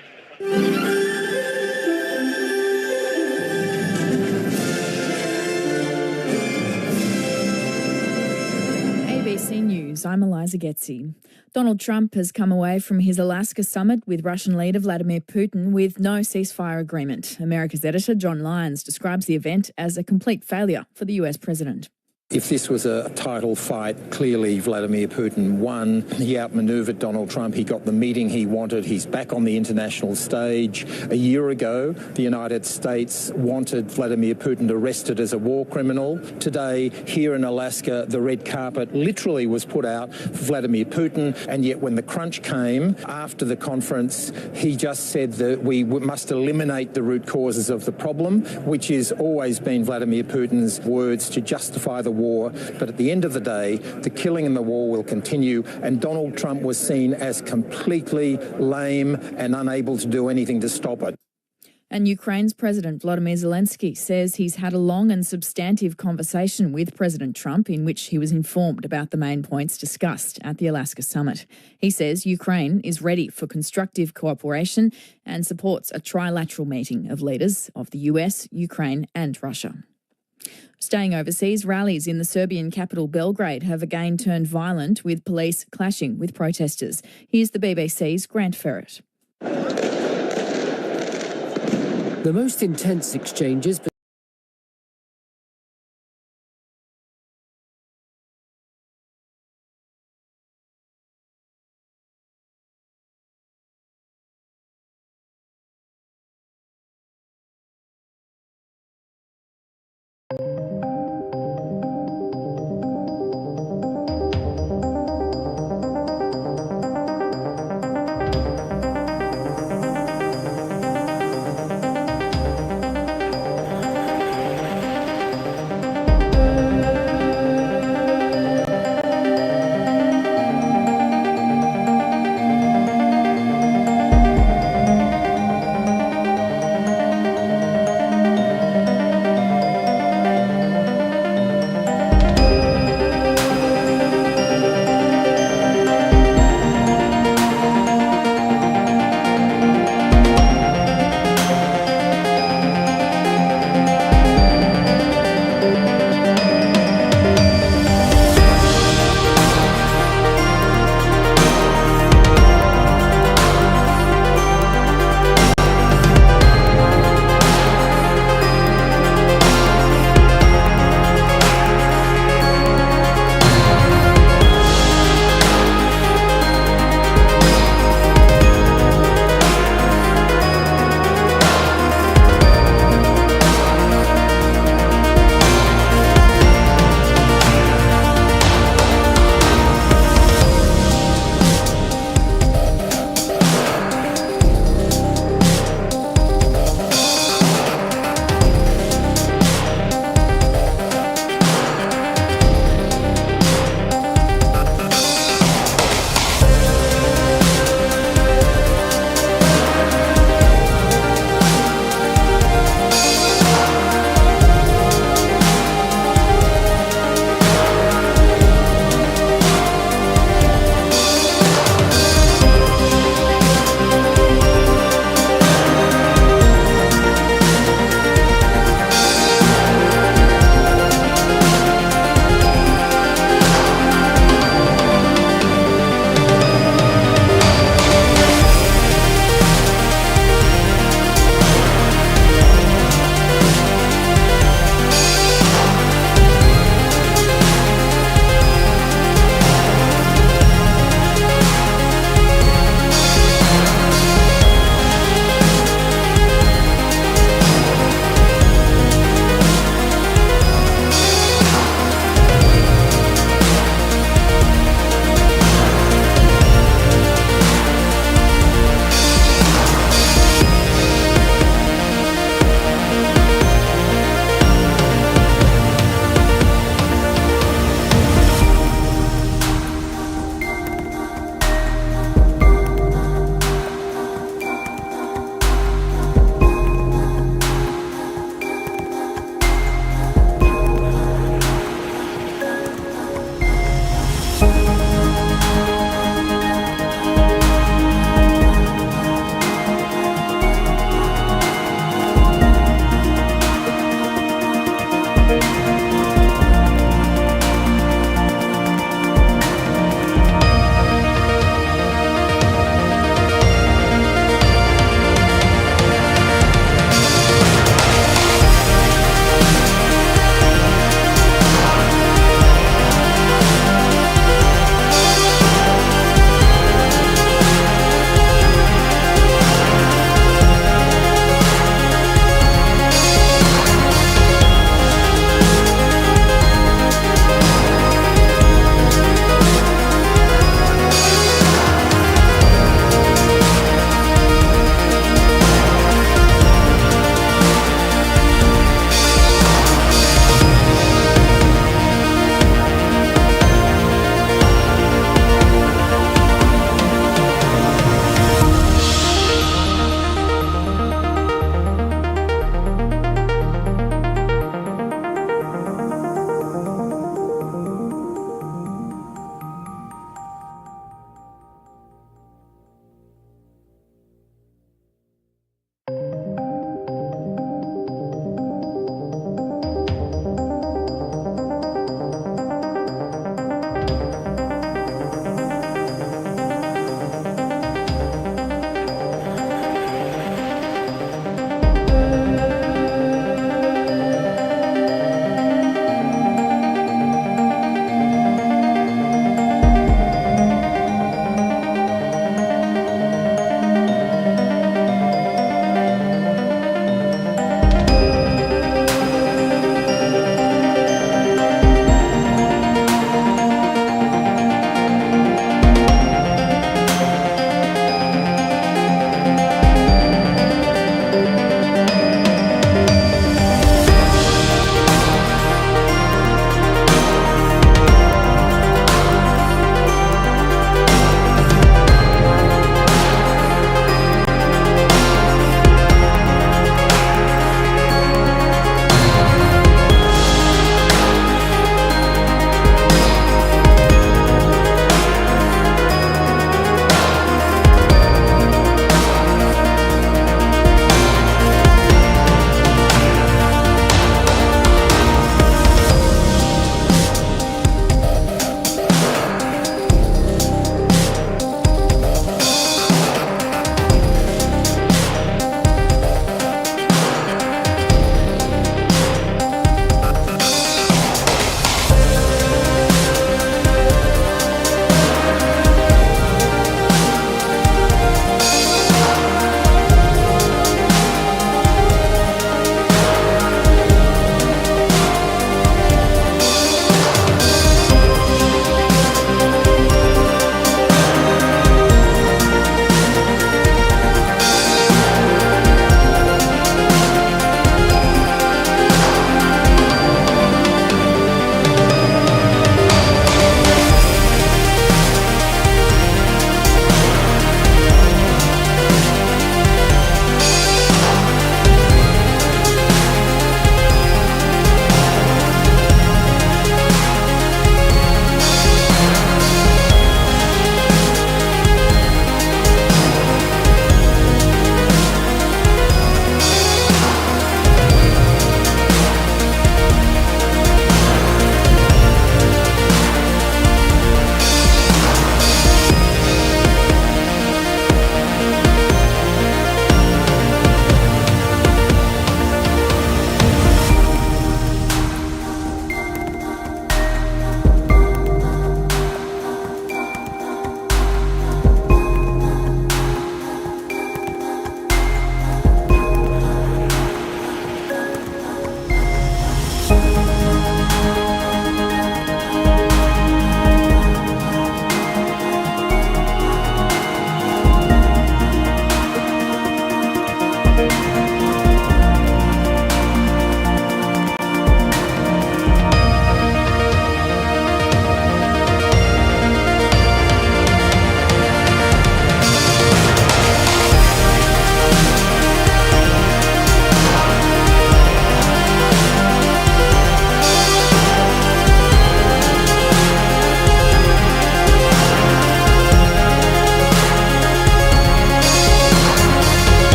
ABC News, I'm Eliza Getzi. Donald Trump has come away from his Alaska summit with Russian leader Vladimir Putin with no ceasefire agreement. America's editor John Lyons describes the event as a complete failure for the US president. If this was a title fight, clearly Vladimir Putin won. He outmanoeuvred Donald Trump. He got the meeting he wanted. He's back on the international stage. A year ago, the United States wanted Vladimir Putin arrested as a war criminal. Today, here in Alaska, the red carpet literally was put out for Vladimir Putin. And yet when the crunch came after the conference, he just said that we must eliminate the root causes of the problem, which has always been Vladimir Putin's words to justify the war. But at the end of the day, the killing and the war will continue, and Donald Trump was seen as completely lame and unable to do anything to stop it. And Ukraine's President Volodymyr Zelensky says he's had a long and substantive conversation with President Trump in which he was informed about the main points discussed at the Alaska summit. He says Ukraine is ready for constructive cooperation and supports a trilateral meeting of leaders of the US, Ukraine and Russia. Staying overseas, rallies in the Serbian capital Belgrade have again turned violent, with police clashing with protesters. Here's the BBC's Grant Ferret. The most intense exchanges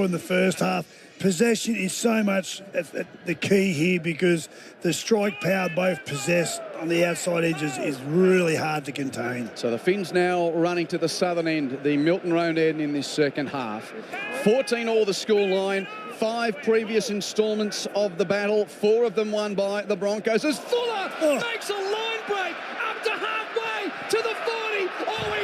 in the first half. Possession is so much the key here because the strike power both possess on the outside edges is really hard to contain. So the Finns now running to the southern end, the Milton Road end in this second half. 14 all the score line. 5 previous instalments of the battle, 4 of them won by the Broncos. As Fuller makes a line break up to halfway to the 40. Oh, he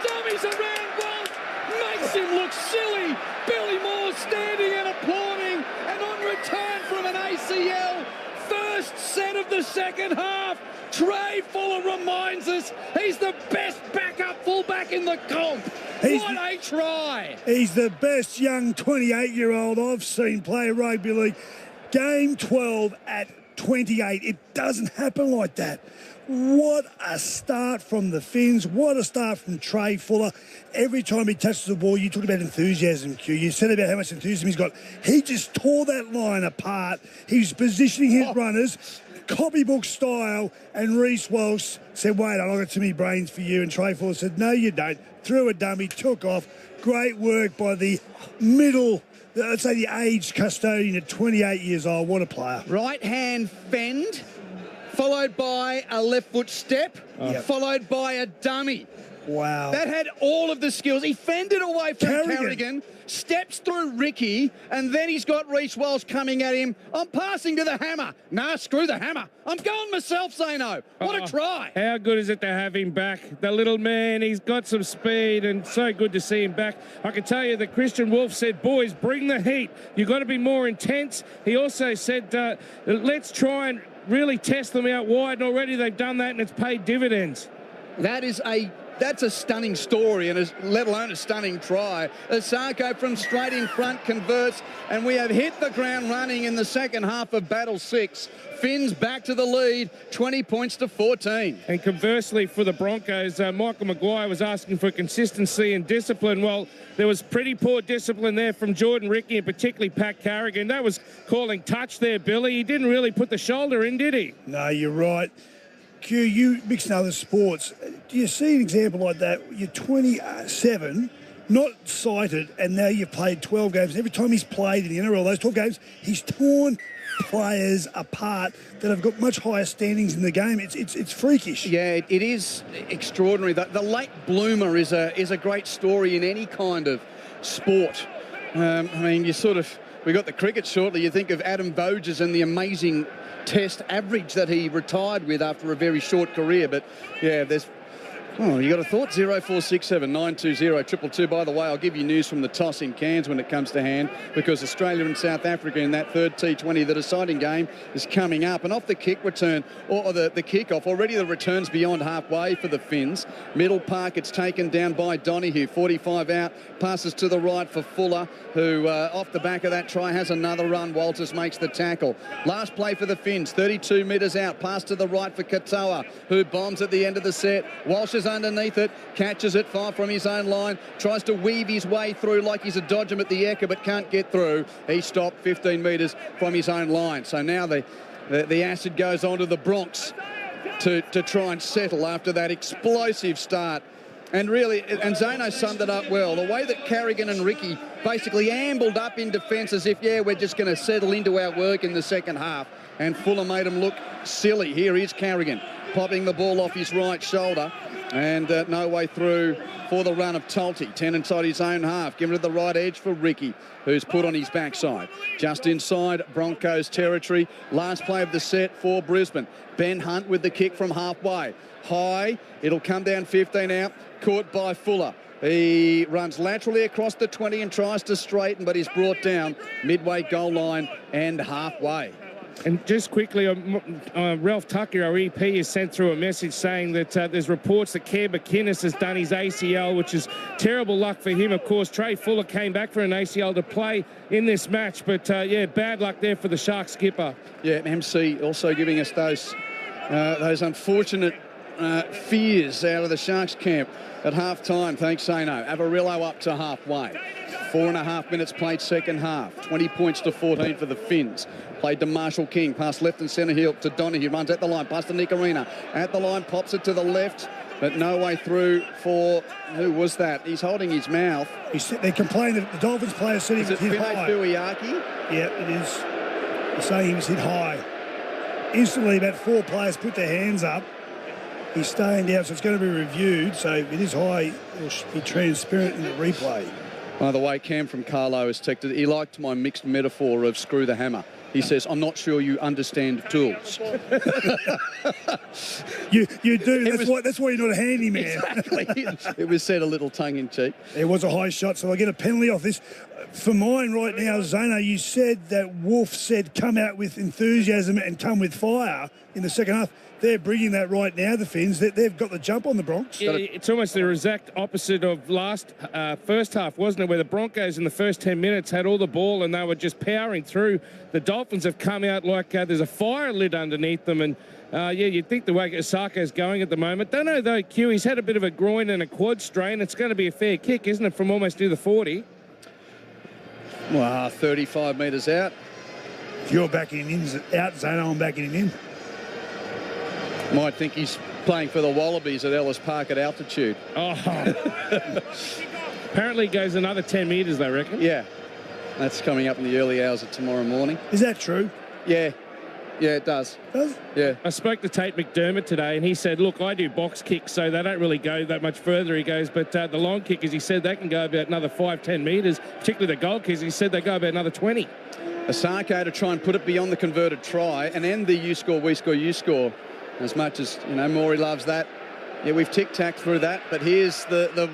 dummies around Walsh, makes him look silly. Billy Moore standing and applauding, and on return from an ACL, first set of the second half, Trey Fuller reminds us he's the best backup fullback in the comp. What a try! He's the best young 28-year-old I've seen play rugby league. Game 12 at 28. It doesn't happen like that. What a start from the Finns. What a start from Trey Fuller. Every time he touches the ball, you talk about enthusiasm, Q. You said about how much enthusiasm he's got. He just tore that line apart. He's positioning his runners, copybook style, and Reece Walsh said, wait, I got too many brains for you. And Trey Fuller said, no, you don't. Threw a dummy, took off. Great work by the middle, let's say the aged custodian at 28 years old. What a player. Right hand fend, followed by a left foot step, followed by a dummy. Wow. That had all of the skills. He fended away from Carrigan, steps through Ricky, and then he's got Reece Walsh coming at him. I'm passing to the hammer. Nah, screw the hammer. I'm going myself, Zeno. What a try. How good is it to have him back? The little man, he's got some speed, and so good to see him back. I can tell you that Christian Wolf said, boys, bring the heat. You've got to be more intense. He also said, let's try and really test them out wide, and already they've done that, and it's paid dividends. That's a stunning story, and let alone a stunning try. Asako from straight in front converts, and we have hit the ground running in the second half of Battle 6. Finns back to the lead, 20 points to 14. And conversely for the Broncos, Michael Maguire was asking for consistency and discipline. Well, there was pretty poor discipline there from Jordan Ricky and particularly Pat Carrigan. That was calling touch there, Billy. He didn't really put the shoulder in, did he? No, you're right. Q, you mix in other sports. Do you see an example like that? You're 27, not sighted, and now you've played 12 games. Every time he's played in the NRL, those 12 games, he's torn players apart that have got much higher standings in the game. It's freakish. Yeah, it is extraordinary. The late bloomer is a great story in any kind of sport. I mean, we got the cricket shortly. You think of Adam Voges and the amazing Test average that he retired with after a very short career. But yeah, you got a thought. 0467 920 222. By the way, I'll give you news from the toss in Cairns when it comes to hand, because Australia and South Africa in that third T20, the deciding game, is coming up. And off the kick return, or the kick-off, already the return's beyond halfway for the Finns. Middle park, it's taken down by Donahue. 45 out, passes to the right for Fuller, who off the back of that try has another run. Walters makes the tackle. Last play for the Finns, 32 metres out, pass to the right for Katoa, who bombs at the end of the set. Walsh is underneath it, catches it far from his own line, tries to weave his way through like he's a dodgem at the Ekka, but can't get through. He stopped 15 metres from his own line. So now the acid goes on to the Bronx to try and settle after that explosive start. And really, and Zeno summed it up well, the way that Carrigan and Ricky basically ambled up in defence as if, we're just going to settle into our work in the second half. And Fuller made him look silly. Here is Carrigan, popping the ball off his right shoulder. And no way through for the run of Tulty. 10 inside his own half. Given to the right edge for Ricky, who's put on his backside. Just inside Broncos territory. Last play of the set for Brisbane. Ben Hunt with the kick from halfway. High. It'll come down 15 out. Caught by Fuller. He runs laterally across the 20 and tries to straighten, but he's brought down midway goal line and halfway. And just quickly, Ralph Tucker, our EP, has sent through a message saying that there's reports that Care McInnes has done his ACL, which is terrible luck for him. Of course, Trey Fuller came back for an ACL to play in this match, but bad luck there for the Sharks skipper. Yeah, MC also giving us those unfortunate fears out of the Sharks camp at half-time. Thanks, Zeno. Avarillo up to halfway. 4.5 minutes played second half. 20 points to 14 for the Finns. Played to Marshall King. Pass left and centre heel to Donahue. Runs at the line. Pass to Nick Arena. At the line. Pops it to the left. But no way through for... Who was that? He's holding his mouth. They complain that the Dolphins player said he was hit high. Fuiaki? Yeah, it is. They're saying he was hit high. Instantly, about 4 players put their hands up. He's staying down, so it's going to be reviewed. So if it is high, it'll be transparent in the replay. By the way, Cam from Carlo has texted. He liked my mixed metaphor of screw the hammer. He says, I'm not sure you understand tools. You do. That's why you're not a handyman. Exactly. It was said a little tongue-in-cheek. There was a high shot, so I get a penalty off this. For mine right now, Zeno, you said that Wolf said come out with enthusiasm and come with fire in the second half. They're bringing that right now, the Finns. They've got the jump on the Bronx. Yeah, it's almost the exact opposite of first half, wasn't it, where the Broncos in the first 10 minutes had all the ball and they were just powering through. The Dolphins have come out like there's a fire lit underneath them. And, you'd think the way Osaka's going at the moment. Don't know, though, Q, he's had a bit of a groin and a quad strain. It's going to be a fair kick, isn't it, from almost near the 40? Wow, 35 metres out. If you're backing him out, Zeno, I'm backing him in. Might think he's playing for the Wallabies at Ellis Park at altitude. Oh. Apparently it goes another 10 metres, they reckon. Yeah. That's coming up in the early hours of tomorrow morning. Is that true? Yeah. Yeah, it does. Does? Yeah. I spoke to Tate McDermott today, and he said, look, I do box kicks, so they don't really go that much further, he goes, but the long kickers, he said, they can go about another 5-10 metres, particularly the goal kickers, he said they go about another 20. Asako to try and put it beyond the converted try and end the you score, we score, you score. As much as, Maury loves that. Yeah, we've tic-tac through that, but here's the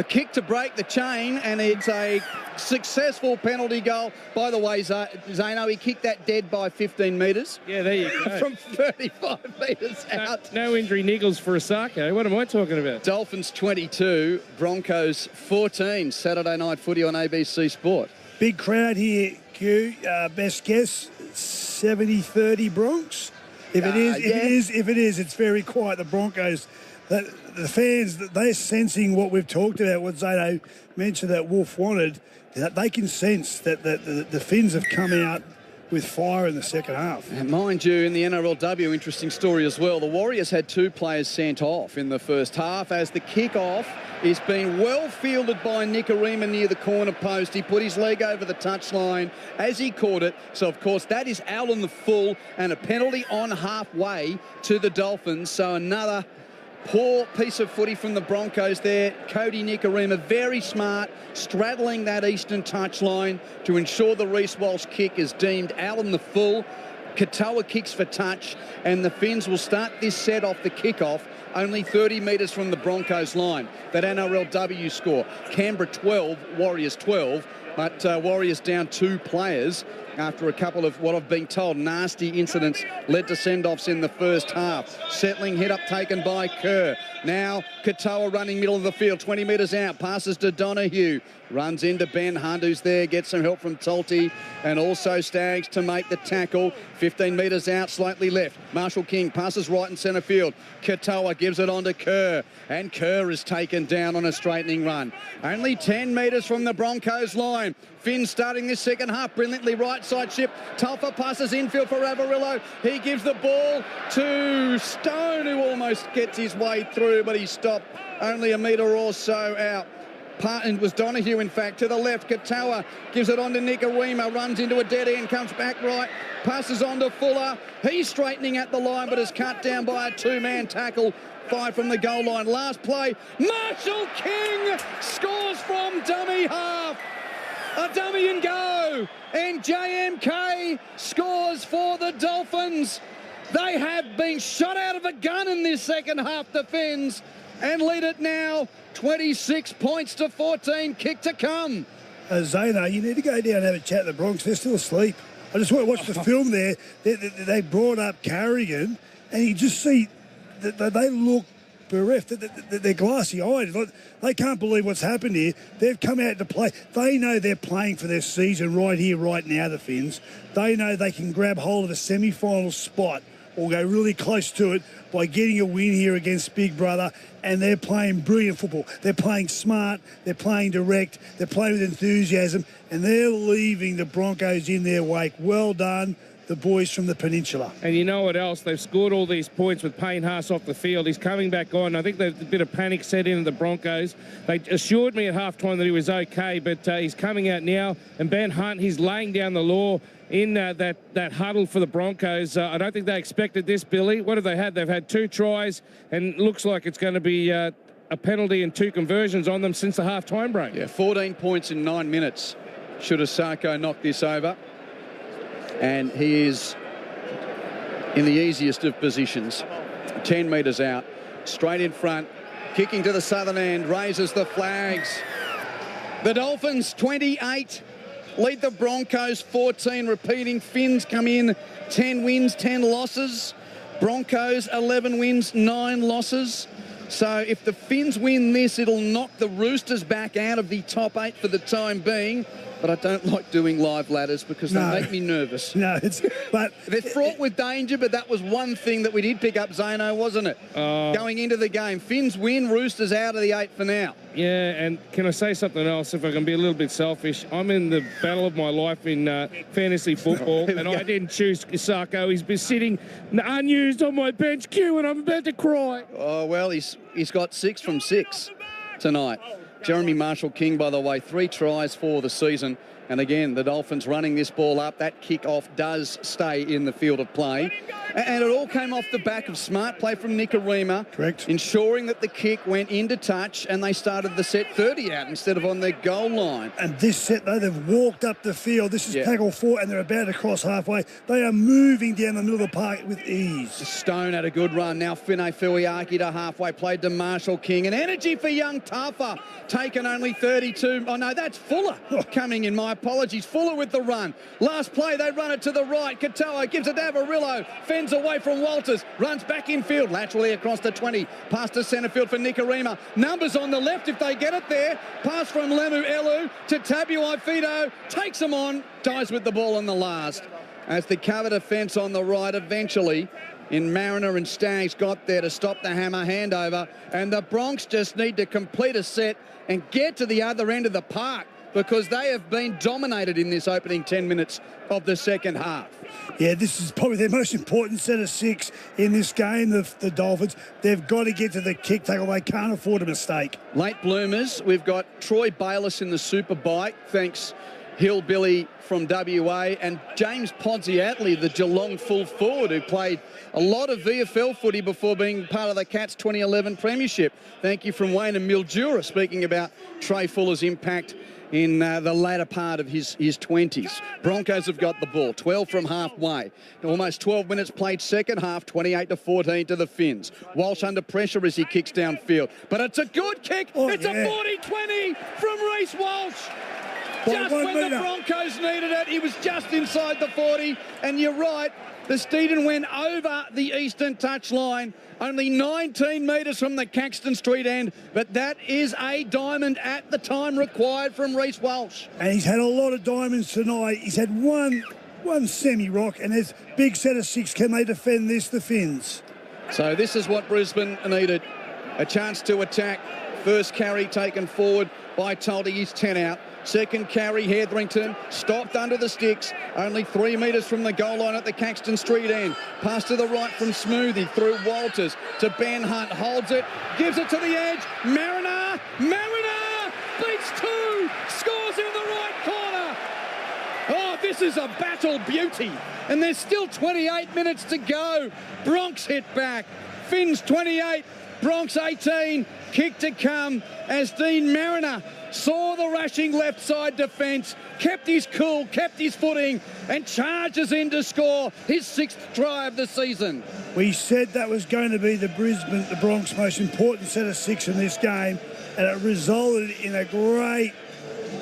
kick to break the chain, and it's a successful penalty goal. By the way, Zeno, he kicked that dead by 15 metres. Yeah, there you go. From 35 metres out. No injury niggles for Asako. What am I talking about? Dolphins 22, Broncos 14. Saturday night footy on ABC Sport. Big crowd here, Q. Best guess, 70-30 Bronx. If it is, it's very quiet. The Broncos, the fans, they're sensing what we've talked about, what Zeno mentioned that Wolf wanted. That they can sense that the Finns have come out with fire in the second half. And mind you, in the NRLW, interesting story as well, the Warriors had 2 players sent off in the first half as the kick-off is being well fielded by Nick Arima near the corner post. He put his leg over the touchline as he caught it. So, of course, that is out on the full and a penalty on halfway to the Dolphins. So another poor piece of footy from the Broncos there. Cody Nikorima, very smart, straddling that eastern touchline to ensure the Reece Walsh kick is deemed out on the full. Katoa kicks for touch, and the Finns will start this set off the kickoff only 30 metres from the Broncos line. That NRLW score. Canberra 12, Warriors 12, but Warriors down 2 players after a couple of, what I've been told, nasty incidents led to send-offs in the first half. Settling hit up taken by Kerr. Now Katoa running middle of the field, 20 metres out, passes to Donahue. Runs into Ben Hunt, who's there, gets some help from Tolte, and also Staggs to make the tackle. 15 metres out, slightly left. Marshall King passes right in centre field. Katoa gives it on to Kerr, and Kerr is taken down on a straightening run. Only 10 metres from the Broncos line. Finn starting this second half brilliantly, right side ship. Telfer passes infield for Avarillo. He gives the ball to Stone, who almost gets his way through, but he stopped only a metre or so out. It was Donahue, in fact, to the left. Katoa gives it on to Nikorima, runs into a dead end, comes back right, passes on to Fuller. He's straightening at the line, but is cut down by a 2-man tackle. 5 from the goal line. Last play, Marshall King scores from dummy half. A dummy and go. And JMK scores for the Dolphins. They have been shot out of a gun in this second half, the Finns, and lead it now 26 points to 14. Kick to come. Zeno, you need to go down and have a chat at the Bronx. They're still asleep. I just want to watch the film there. They brought up Carrigan, and you just see that they look bereft. They're glassy-eyed. They can't believe what's happened here. They've come out to play. They know they're playing for their season right here, right now, the Finns. They know they can grab hold of a semi-final spot or go really close to it by getting a win here against Big Brother. And they're playing brilliant football. They're playing smart, they're playing direct, they're playing with enthusiasm, and they're leaving the Broncos in their wake. Well done, the boys from the Peninsula. And you know what else? They've scored all these points with Payne Haas off the field. He's coming back on. I think there's a bit of panic set in the Broncos. They assured me at halftime that he was okay, but he's coming out now. And Ben Hunt, he's laying down the law in that huddle for the Broncos. I don't think they expected this, Billy. What have they had? They've had 2 tries, and looks like it's going to be a penalty and 2 conversions on them since the half-time break. Yeah, 14 points in 9 minutes. Should Osako knock this over? And he is in the easiest of positions. 10 metres out, straight in front, kicking to the southern end, raises the flags. The Dolphins 28, lead the Broncos 14, repeating. Finns come in 10 wins, 10 losses. Broncos 11 wins, 9 losses. So if the Finns win this, it'll knock the Roosters back out of the top 8 for the time being. But I don't like doing live ladders because they make me nervous. No, but they're fraught with danger, but that was one thing that we did pick up, Zano, wasn't it? Going into the game. Finns win, Roosters out of the 8 for now. Yeah, and can I say something else, if I can be a little bit selfish? I'm in the battle of my life in fantasy football, and I didn't choose Osako. He's been sitting unused on my bench queue, and I'm about to cry. Oh, well, he's got 6 from 6 tonight. Jeremy Marshall-King, by the way, 3 tries for the season. And again, the Dolphins running this ball up. That kick-off does stay in the field of play. And it all came off the back of smart play from Nicarima. Correct. Ensuring that the kick went into touch and they started the set 30 out instead of on their goal line. And this set, though, they've walked up the field. This is tackle 4, and they're about to cross halfway. They are moving down the middle of the park with ease. Stone had a good run. Now Finay Fuiaki to halfway, played to Marshall-King. And energy for young Tafa, taken only 32. Oh, no, that's Fuller coming in. My apologies. Fuller with the run. Last play, they run it to the right. Katoa gives it to Avarillo. Fends away from Walters. Runs back in field. Laterally across the 20. Pass to centre field for Nicarima. Numbers on the left if they get it there. Pass from Lemu Elu to Tabuai Fido. Takes them on. Dies with the ball on the last. As the cover defence on the right eventually in Mariner and Staggs got there to stop the hammer handover. And the Bronx just need to complete a set and get to the other end of the park, because they have been dominated in this opening 10 minutes of the second half. Yeah, this is probably their most important set of 6 in this game, the Dolphins. They've got to get to the kick tackle. They can't afford a mistake. Late bloomers, we've got Troy Bayliss in the Superbike, thanks Hillbilly from WA, and James Ponziatli, the Geelong full forward, who played a lot of VFL footy before being part of the Cats 2011 Premiership. Thank you from Wayne and Mildura, speaking about Trey Fuller's impact in the latter part of his 20s. Broncos have got the ball, 12 from halfway. Almost 12 minutes played second half, 28-14 to the Finns. Walsh under pressure as he kicks downfield. But it's a good kick. It's a 40-20 from Reece Walsh. Just when the Broncos needed it, he was just inside the 40. And you're right, the Steedon went over the eastern touchline, only 19 metres from the Caxton Street end, but that is a diamond at the time required from Reece Walsh. And he's had a lot of diamonds tonight. He's had one semi-rock, and there's big set of 6. Can they defend this, the Finns? So this is what Brisbane needed, a chance to attack. First carry taken forward by Tuldy, he's 10 out. Second carry, Hetherington, stopped under the sticks, only 3 metres from the goal line at the Caxton Street end. Pass to the right from Smoothie, through Walters to Ben Hunt, holds it, gives it to the edge. Mariner beats 2, scores in the right corner. Oh, this is a battle beauty. And there's still 28 minutes to go. Bronx hit back, Finns 28, Bronx 18, kick to come as Dean Mariner saw the rushing left side defence, kept his cool, kept his footing, and charges in to score his 6th try of the season. We said that was going to be the Bronx most important set of 6 in this game, and it resulted in a great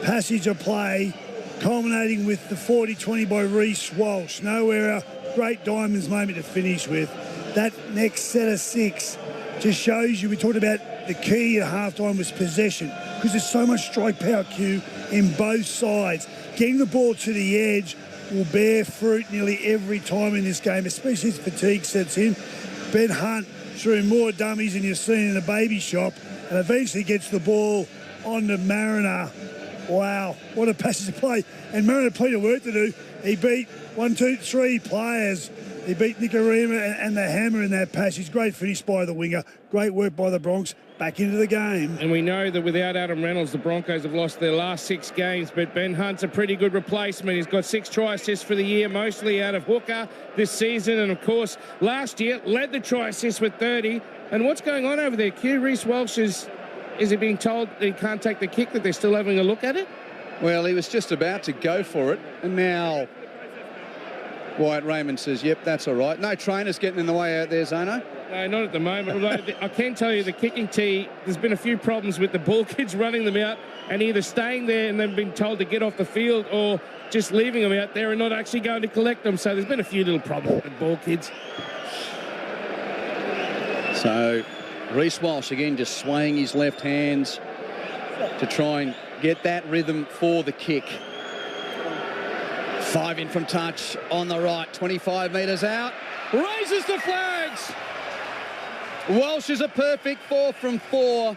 passage of play, culminating with the 40-20 by Reece Walsh. No error, great Diamonds moment to finish with. That next set of 6 just shows you, we talked about the key at halftime was possession, because there's so much strike power, Q, in both sides. Getting the ball to the edge, will bear fruit nearly every time in this game, especially as fatigue sets in. Ben Hunt threw more dummies than you've seen in a baby shop and eventually gets the ball on to Mariner. Wow, what a passage of play. And Mariner had plenty of work to do. He beat 3 players. He beat Nicarima and the Hammer in that passage. Great finish by the winger. Great work by the Bronx. Back into the game. And we know that without Adam Reynolds, the Broncos have lost their last 6 games, but Ben Hunt's a pretty good replacement. He's got 6 try assists for the year, mostly out of hooker this season. And, of course, last year led the try assists with 30. And what's going on over there, Q? Reece Walsh is he being told he can't take the kick, that they're still having a look at it? Well, he was just about to go for it, and now Wyatt Raymond says, yep, that's all right. No trainers getting in the way out there, Zono? No, not at the moment. Although I can tell you the kicking tee, there's been a few problems with the ball kids running them out and either staying there and then being told to get off the field or just leaving them out there and not actually going to collect them. So there's been a few little problems with ball kids. So Reece Walsh again just swaying his left hands to try and get that rhythm for the kick. 5 in from touch on the right, 25 metres out, raises the flags. Walsh is a perfect 4 from 4,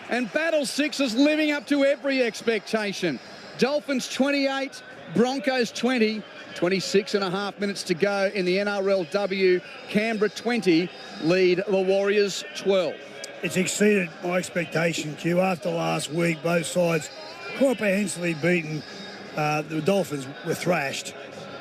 and Battle 6 is living up to every expectation. Dolphins 28, Broncos 20, 26 and a half minutes to go in the NRLW. Canberra 20, lead the Warriors 12. It's exceeded my expectation, Q. After last week, both sides comprehensively beaten. The Dolphins were thrashed,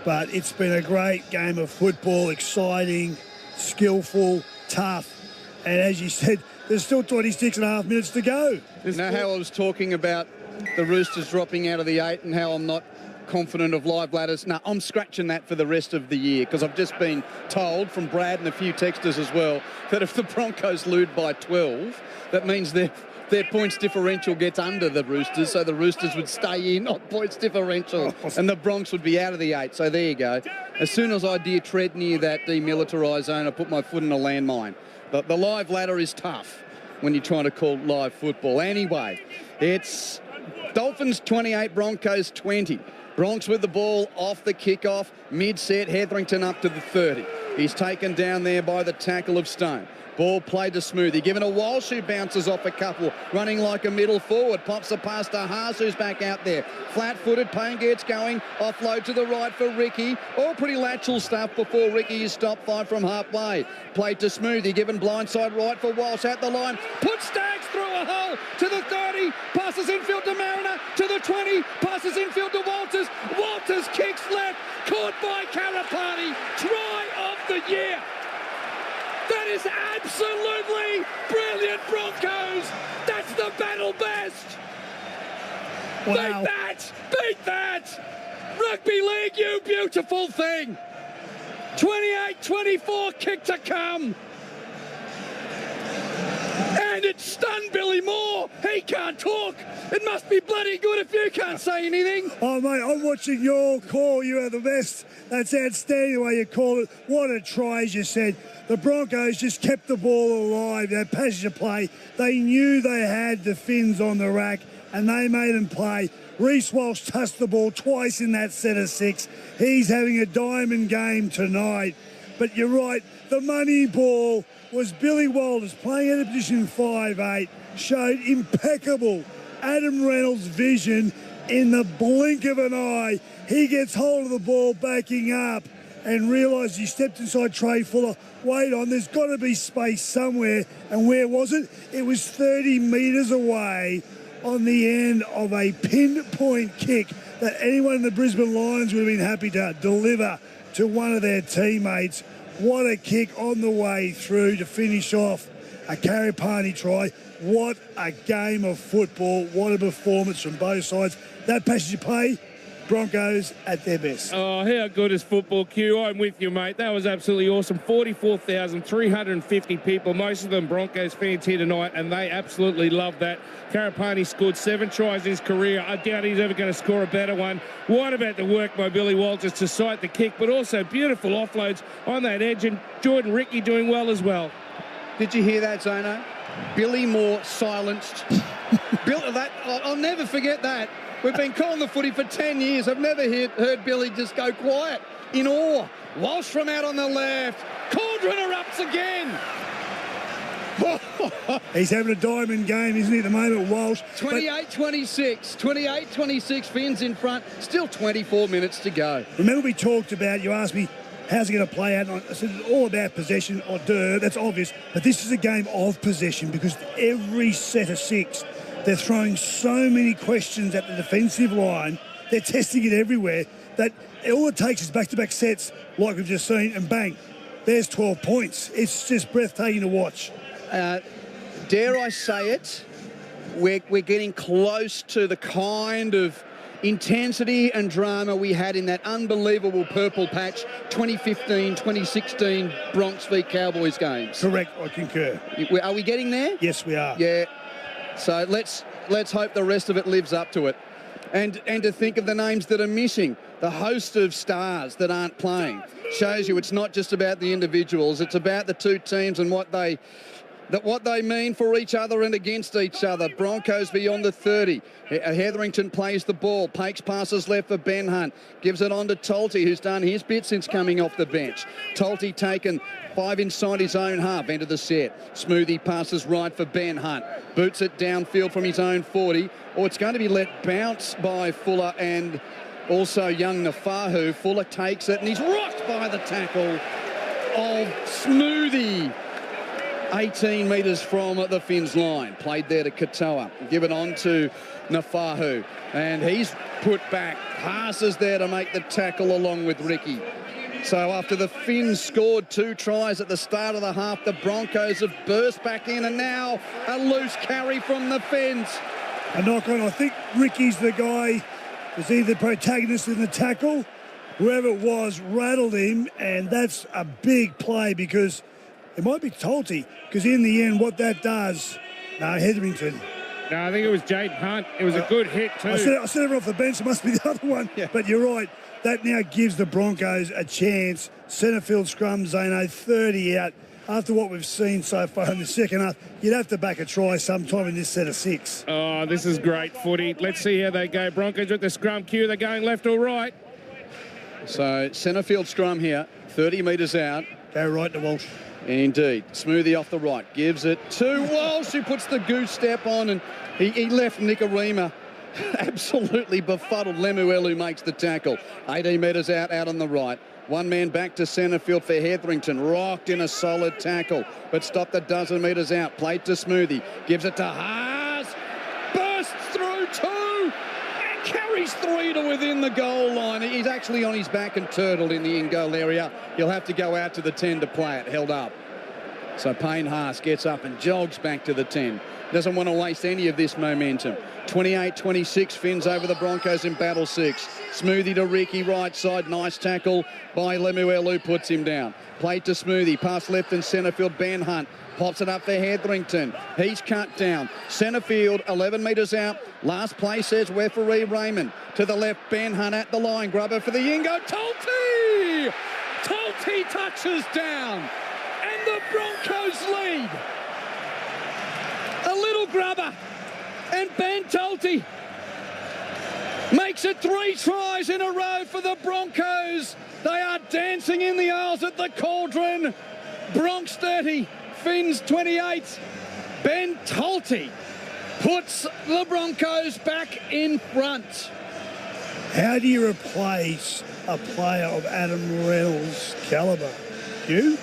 but it's been a great game of football, exciting, skillful, tough. And as you said, there's still 26 and a half minutes to go. You know how I was talking about the Roosters dropping out of the 8 and how I'm not confident of live ladders? No, I'm scratching that for the rest of the year because I've just been told from Brad and a few texters as well that if the Broncos lose by 12, that means their points differential gets under the Roosters, so the Roosters would stay in on points differential and the Bronx would be out of the 8. So there you go. As soon as I dare tread near that demilitarised zone, I put my foot in a landmine. The live ladder is tough when you're trying to call live football. Anyway, it's Dolphins 28, Broncos 20. Bronx with the ball off the kickoff, mid-set, Hetherington up to the 30. He's taken down there by the tackle of Stone. Ball played to Smoothie, given a Walsh who bounces off a couple, running like a middle forward, pops the pass to Haas, who's back out there. Flat-footed, Payne gets going, offload to the right for Ricky. All pretty lateral stuff before Ricky is stopped 5 from halfway. Played to Smoothie, given blindside right for Walsh at the line. Put Staggs through a hole to the 30, passes infield to Mariner, to the 20, passes infield to Walters. Walters kicks left, caught by Carapani. Try of the year. That is absolutely brilliant, Broncos. That's the battle best. Wow. Beat that. Beat that. Rugby league, you beautiful thing. 28-24, kick to come. And it stunned Billy Moore. He can't talk. It must be bloody good if you can't say anything. Oh, mate, I'm watching your call. You are the best. That's outstanding the way you call it. What a try, as you said. The Broncos just kept the ball alive. That passage of play, they knew they had the fins on the rack, and they made them play. Reece Walsh touched the ball twice in that set of 6. He's having a diamond game tonight. But you're right, the money ball was Billy Walters playing at a position 5'8", showed impeccable Adam Reynolds' vision in the blink of an eye. He gets hold of the ball backing up and realised he stepped inside Trey Fuller. Wait on, there's got to be space somewhere. And where was it? It was 30 metres away on the end of a pinpoint kick that anyone in the Brisbane Lions would have been happy to deliver to one of their teammates. What a kick on the way through to finish off a Carapani try. What a game of football. What a performance from both sides. That passage of play, Broncos at their best. Oh, how good is football, Q? I'm with you, mate. That was absolutely awesome. 44,350 people, most of them Broncos fans here tonight, and they absolutely love that. Carapani scored 7 tries in his career. I doubt he's ever going to score a better one. What about the work by Billy Walters to sight the kick, but also beautiful offloads on that edge, and Jordan Ricky doing well as well. Did you hear that, Zono? Billy Moore silenced. I'll never forget that. We've been calling the footy for 10 years. I've never heard Billy just go quiet, in awe. Walsh from out on the left. Cauldron erupts again. He's having a diamond game, isn't he, at the moment, Walsh? 28-26. 28-26, Finns in front. Still 24 minutes to go. Remember we talked about, you asked me, how's it going to play out? And I said it's all about possession. That's obvious. But this is a game of possession because every set of six, they're throwing so many questions at the defensive line. They're testing it everywhere that all it takes is back-to-back sets like we've just seen, and bang, there's 12 points. It's just breathtaking to watch. Dare I say it, we're getting close to the kind of intensity and drama we had in that unbelievable purple patch 2015-2016 Bronx v Cowboys games. Correct, I concur. Are we getting there? Yes, we are. Yeah. So let's hope the rest of it lives up to it. And to think of the names that are missing, the host of stars that aren't playing, shows you it's not just about the individuals, it's about the two teams and what they mean for each other and against each other. Broncos beyond the 30. Hetherington plays the ball. Pakes passes left for Ben Hunt. Gives it on to Tolte, who's done his bit since coming off the bench. Tolte taken 5 inside his own half, into the set. Smoothie passes right for Ben Hunt. Boots it downfield from his own 40. Or it's going to be let bounce by Fuller and also young Nafahu. Fuller takes it and he's rocked by the tackle of Smoothie. 18 metres from the Finns line. Played there to Katoa. Give it on to Nafahu. And he's put back. Passes there to make the tackle along with Ricky. So after the Finns scored 2 tries at the start of the half, the Broncos have burst back in, and now a loose carry from the Finns. A knock on. I think Ricky's the guy who's either the protagonist in the tackle. Whoever it was rattled him, and that's a big play because it might be Tolte, because in the end, what that does... No, Hetherington. No, I think it was Jaden Hunt. It was a good hit too. I said it off the bench. It must be the other one. Yeah. But you're right. That now gives the Broncos a chance. Centre field scrum, Zano, 30 out. After what we've seen so far in the second half, you'd have to back a try sometime in this set of 6. Oh, this is great footy. Let's see how they go. Broncos with the scrum cue. They're going left or right. So centre field scrum here, 30 metres out. Go right to Walsh. Indeed. Smoothie off the right. Gives it to Walsh, who puts the goose step on, and he left Nicarima absolutely befuddled. Lemuelu makes the tackle. 18 metres out on the right. One man back to centre field for Hetherington. Rocked in a solid tackle, but stopped a dozen metres out. Played to Smoothie. Gives it to Haas. Bursts through 2 and carries 3 to within the goal line. He's actually on his back and turtled in the in-goal area. He'll have to go out to the 10 to play it. Held up. So Payne Haas gets up and jogs back to the 10. Doesn't want to waste any of this momentum. 28-26, Finns over the Broncos in battle 6. Smoothie to Ricky, right side. Nice tackle by Lemuelu, puts him down. Played to Smoothie, pass left and centre field. Ben Hunt pops it up for Hetherington. He's cut down. Centre field, 11 metres out. Last play says referee Raymond. To the left, Ben Hunt at the line. Grubber for the Ingo. Tolte! Tolte touches down. And the Broncos lead. A little grubber. And Ben Tolte makes it 3 tries in a row for the Broncos. They are dancing in the aisles at the Cauldron. Bronx 30, Finns 28. Ben Tolte puts the Broncos back in front. How do you replace a player of Adam Reynolds' calibre? You?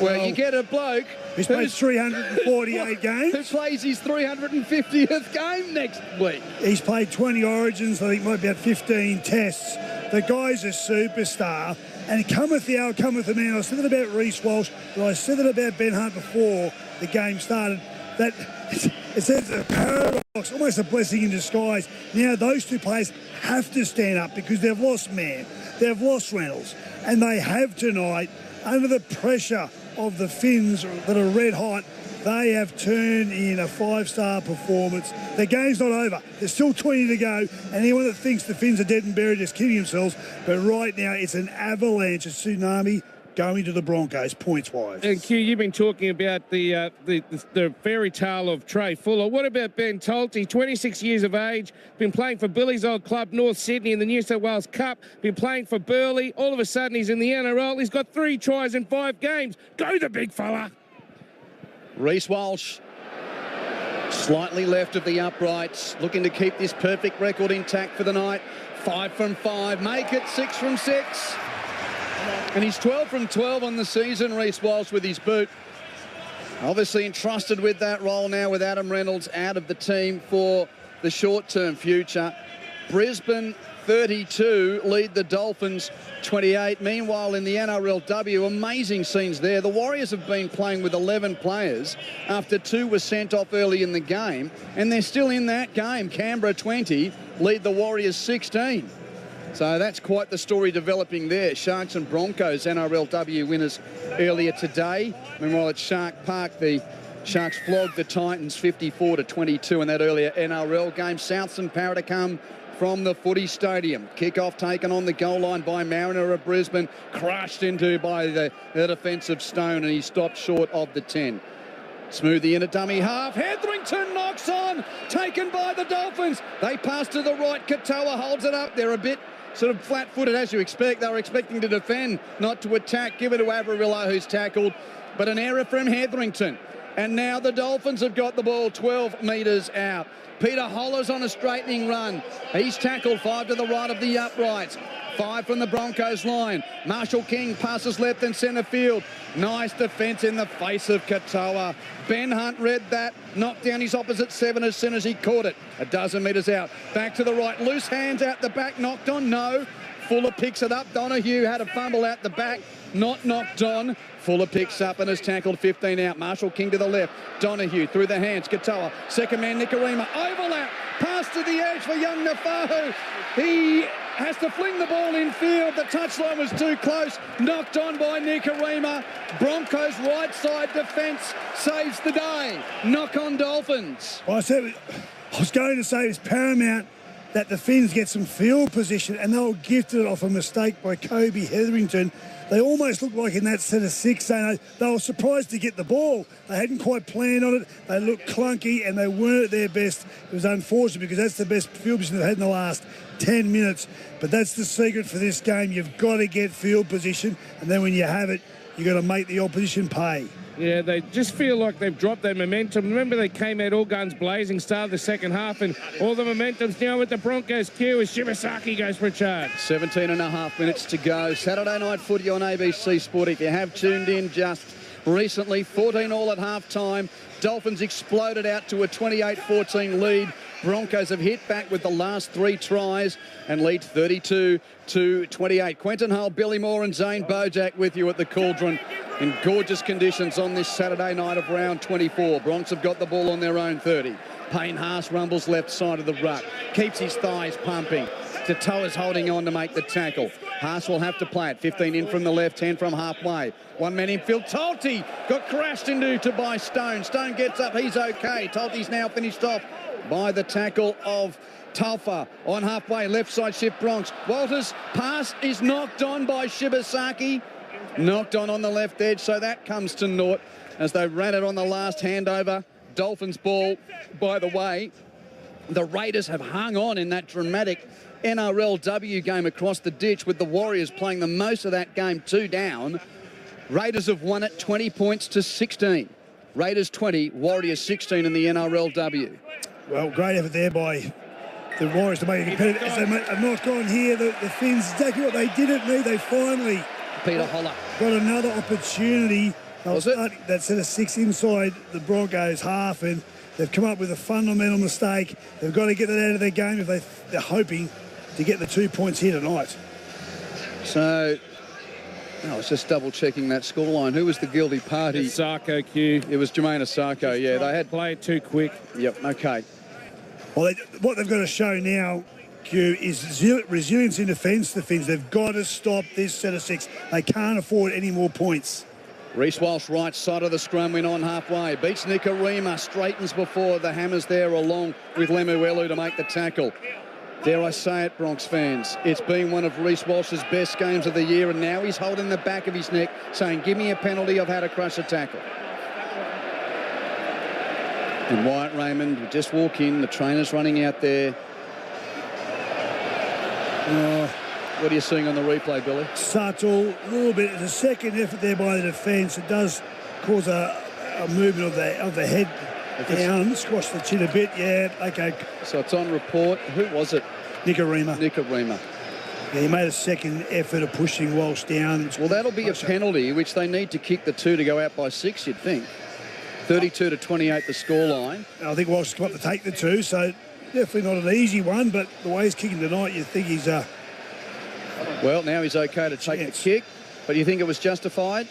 Well, you get a bloke who's played 348 games. Who plays his 350th game next week. He's played 20 Origins, I think might be about 15 tests. The guy's a superstar. And cometh the hour, cometh the man. I said that about Reece Walsh, but I said that about Ben Hunt before the game started. That it's a paradox, almost a blessing in disguise. Now those 2 players have to stand up because they've lost Mann, they've lost Reynolds, and they have tonight, under the pressure of the Finns that are red hot, they have turned in a 5-star performance. The game's not over. There's still 20 to go, and anyone that thinks the Finns are dead and buried is kidding themselves. But right now, it's an avalanche, a tsunami going to the Broncos points-wise. And Q, you've been talking about the fairy tale of Trey Fuller. What about Ben Tolte, 26 years of age, been playing for Billy's old club, North Sydney, in the New South Wales Cup, been playing for Burleigh. All of a sudden, he's in the NRL. He's got 3 tries in 5 games. Go the big fella. Reece Walsh, slightly left of the uprights, looking to keep this perfect record intact for the night. 5 from 5, make it 6 from 6. And he's 12 from 12 on the season, Reece Walsh, with his boot. Obviously entrusted with that role now with Adam Reynolds out of the team for the short-term future. Brisbane 32 lead the Dolphins 28. Meanwhile, in the NRLW, amazing scenes there. The Warriors have been playing with 11 players after 2 were sent off early in the game, and they're still in that game. Canberra 20 lead the Warriors 16. So that's quite the story developing there. Sharks and Broncos, NRLW winners earlier today. Meanwhile, at Shark Park, the Sharks flogged the Titans 54-22 in that earlier NRL game. Southson power to come from the footy stadium. Kick-off taken on the goal line by Mariner of Brisbane. Crushed into by the defensive Stone, and he stopped short of the 10. Smoothie in a dummy half. Hetherington knocks on. Taken by the Dolphins. They pass to the right. Katoa holds it up. They're a bit sort of flat-footed, as you expect. They were expecting to defend, not to attack. Give it to Avarillo, who's tackled. But an error from Hetherington. And now the Dolphins have got the ball 12 metres out. Peter Holler's on a straightening run. He's tackled 5 to the right of the uprights. 5 from the Broncos line. Marshall King passes left and centre field. Nice defence in the face of Katoa. Ben Hunt read that, knocked down his opposite 7 as soon as he caught it. A dozen metres out. Back to the right. Loose hands out the back. Knocked on. No. Fuller picks it up. Donahue had a fumble out the back. Not knocked on. Fuller picks up and has tackled 15 out. Marshall King to the left. Donahue through the hands. Katoa. Second man, Nicarima. Overlap. Pass to the edge for young Nafahu. He has to fling the ball in field. The touchline was too close. Knocked on by Nicarima. Broncos right side defence saves the day. Knock on Dolphins. I was going to say it's paramount that the Finns get some field position, and they were gifted it off a mistake by Kobe Hetherington. They almost looked like in that set of 6, they were surprised to get the ball. They hadn't quite planned on it. They looked clunky and they weren't at their best. It was unfortunate because that's the best field position they've had in the last 10 minutes. But that's the secret for this game. You've got to get field position, and then when you have it, you've got to make the opposition pay. Yeah, they just feel like they've dropped their momentum. Remember, they came out all guns blazing, started the second half, and all the momentum's now with the Broncos. Q as Shibasaki goes for a charge. 17 and a half minutes to go. Saturday night footy on ABC Sport. If you have tuned in just recently, 14 all at half-time. Dolphins exploded out to a 28-14 lead. Broncos have hit back with the last 3 tries and lead 32-28. Quentin Hull, Billy Moore and Zane Bojack with you at the Cauldron in gorgeous conditions on this Saturday night of round 24. Bronx have got the ball on their own 30. Payne Haas rumbles left side of the ruck. Keeps his thighs pumping. Katoa's holding on to make the tackle. Haas will have to play it. 15 in from the left, 10 from halfway. 1 man infield. Tolte got crashed into by Stone. Stone gets up. He's okay. Tolte's now finished off by the tackle of Tulfa on halfway. Left side shift Bronx. Walters' pass is knocked on by Shibasaki. Knocked on the left edge, so that comes to naught as they ran it on the last handover. Dolphins ball, by the way. The Raiders have hung on in that dramatic NRLW game across the ditch, with the Warriors playing the most of that game 2 down. Raiders have won it 20 points to 16. Raiders 20, Warriors 16 in the NRLW. Well, great effort there by the Warriors to make it competitive. As they have not gone here, the Finns, exactly what they didn't need. They finally Peter Holler got another opportunity. That set of 6 inside the Broncos half, and they've come up with a fundamental mistake. They've got to get that out of their game if they're hoping to get the 2 points here tonight. So, I was just double-checking that scoreline. Who was the guilty party? Sarko, Q. It was Jermaine Asako, yeah. They had played too quick. Yep, okay. Well, what they've got to show now, Q, is resilience in defence. The Finns, they've got to stop this set of 6. They can't afford any more points. Reece Walsh, right side of the scrum, went on halfway. Beats Nicarima, straightens before the hammers there along with Lemuelu to make the tackle. Dare I say it, Bronx fans, it's been one of Reece Walsh's best games of the year, and now he's holding the back of his neck saying, give me a penalty, I've had to crush a tackle. And Wyatt Raymond will just walk in, the trainer's running out there. What are you seeing on the replay, Billy? Subtle, a little bit. It's a second effort there by the defence. It does cause a movement of the head down, squash the chin a bit. Yeah, okay. So it's on report. Who was it? Nicarima. Yeah, he made a second effort of pushing Walsh down. Well, that'll be a penalty, which they need to kick the 2 to go out by 6, you'd think. 32-28 the scoreline. I think Walsh has come up to take the 2, so definitely not an easy one, but the way he's kicking tonight, you think he's... Well, now he's okay to take the kick, but you think it was justified?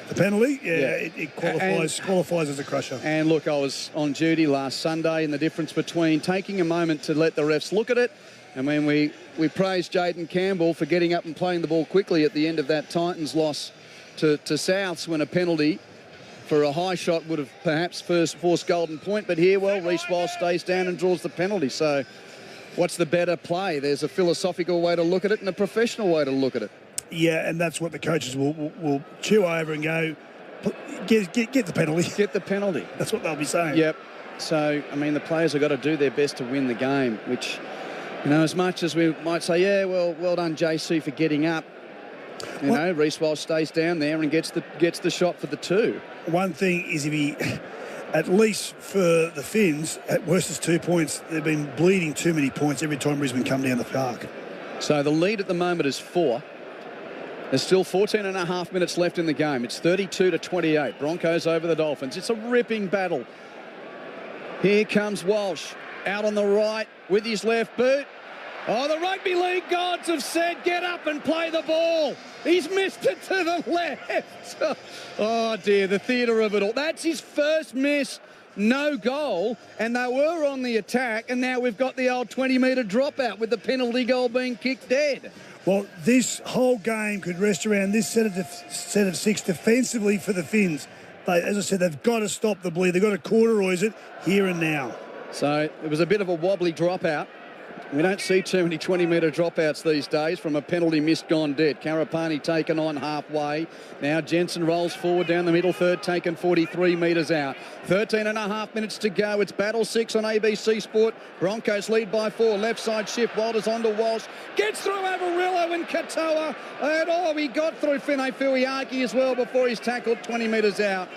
The penalty? Yeah. It qualifies as a crusher. And look, I was on duty last Sunday, and the difference between taking a moment to let the refs look at it, and when we praised Jaden Campbell for getting up and playing the ball quickly at the end of that Titans loss to Souths, when a penalty for a high shot would have perhaps forced golden point. But here, well, Reece Walsh stays down and draws the penalty. So what's the better play? There's a philosophical way to look at it and a professional way to look at it. Yeah, and that's what the coaches will chew over and go, get the penalty. Get the penalty. That's what they'll be saying. Yep. So, I mean, the players have got to do their best to win the game, which, you know, as much as we might say, yeah, well done, JC, for getting up. You know, Reece Walsh stays down there and gets the shot for the 2. One thing is, if he, at least for the Finns, at worst is 2 points. They've been bleeding too many points every time Brisbane come down the park. So the lead at the moment is 4. There's still 14 and a half minutes left in the game. It's 32-28. Broncos over the Dolphins. It's a ripping battle. Here comes Walsh out on the right with his left boot. Oh, the rugby league gods have said, get up and play the ball. He's missed it to the left. Oh, dear, the theatre of it all. That's his first miss, no goal, and they were on the attack, and now we've got the old 20-metre dropout with the penalty goal being kicked dead. Well, this whole game could rest around this set of 6 defensively for the Finns. As I said, they've got to stop the bleed. They've got to corduroys it here and now. So it was a bit of a wobbly dropout. We don't see too many 20-metre dropouts these days from a penalty missed gone dead. Carapani taken on halfway. Now Jensen rolls forward down the middle third, taken 43 metres out. 13 and a half minutes to go. It's battle 6 on ABC Sport. Broncos lead by 4. Left side shift. Walters onto Walsh. Gets through Avarillo and Katoa. And he got through Finay Fuiaki as well before he's tackled 20 metres out.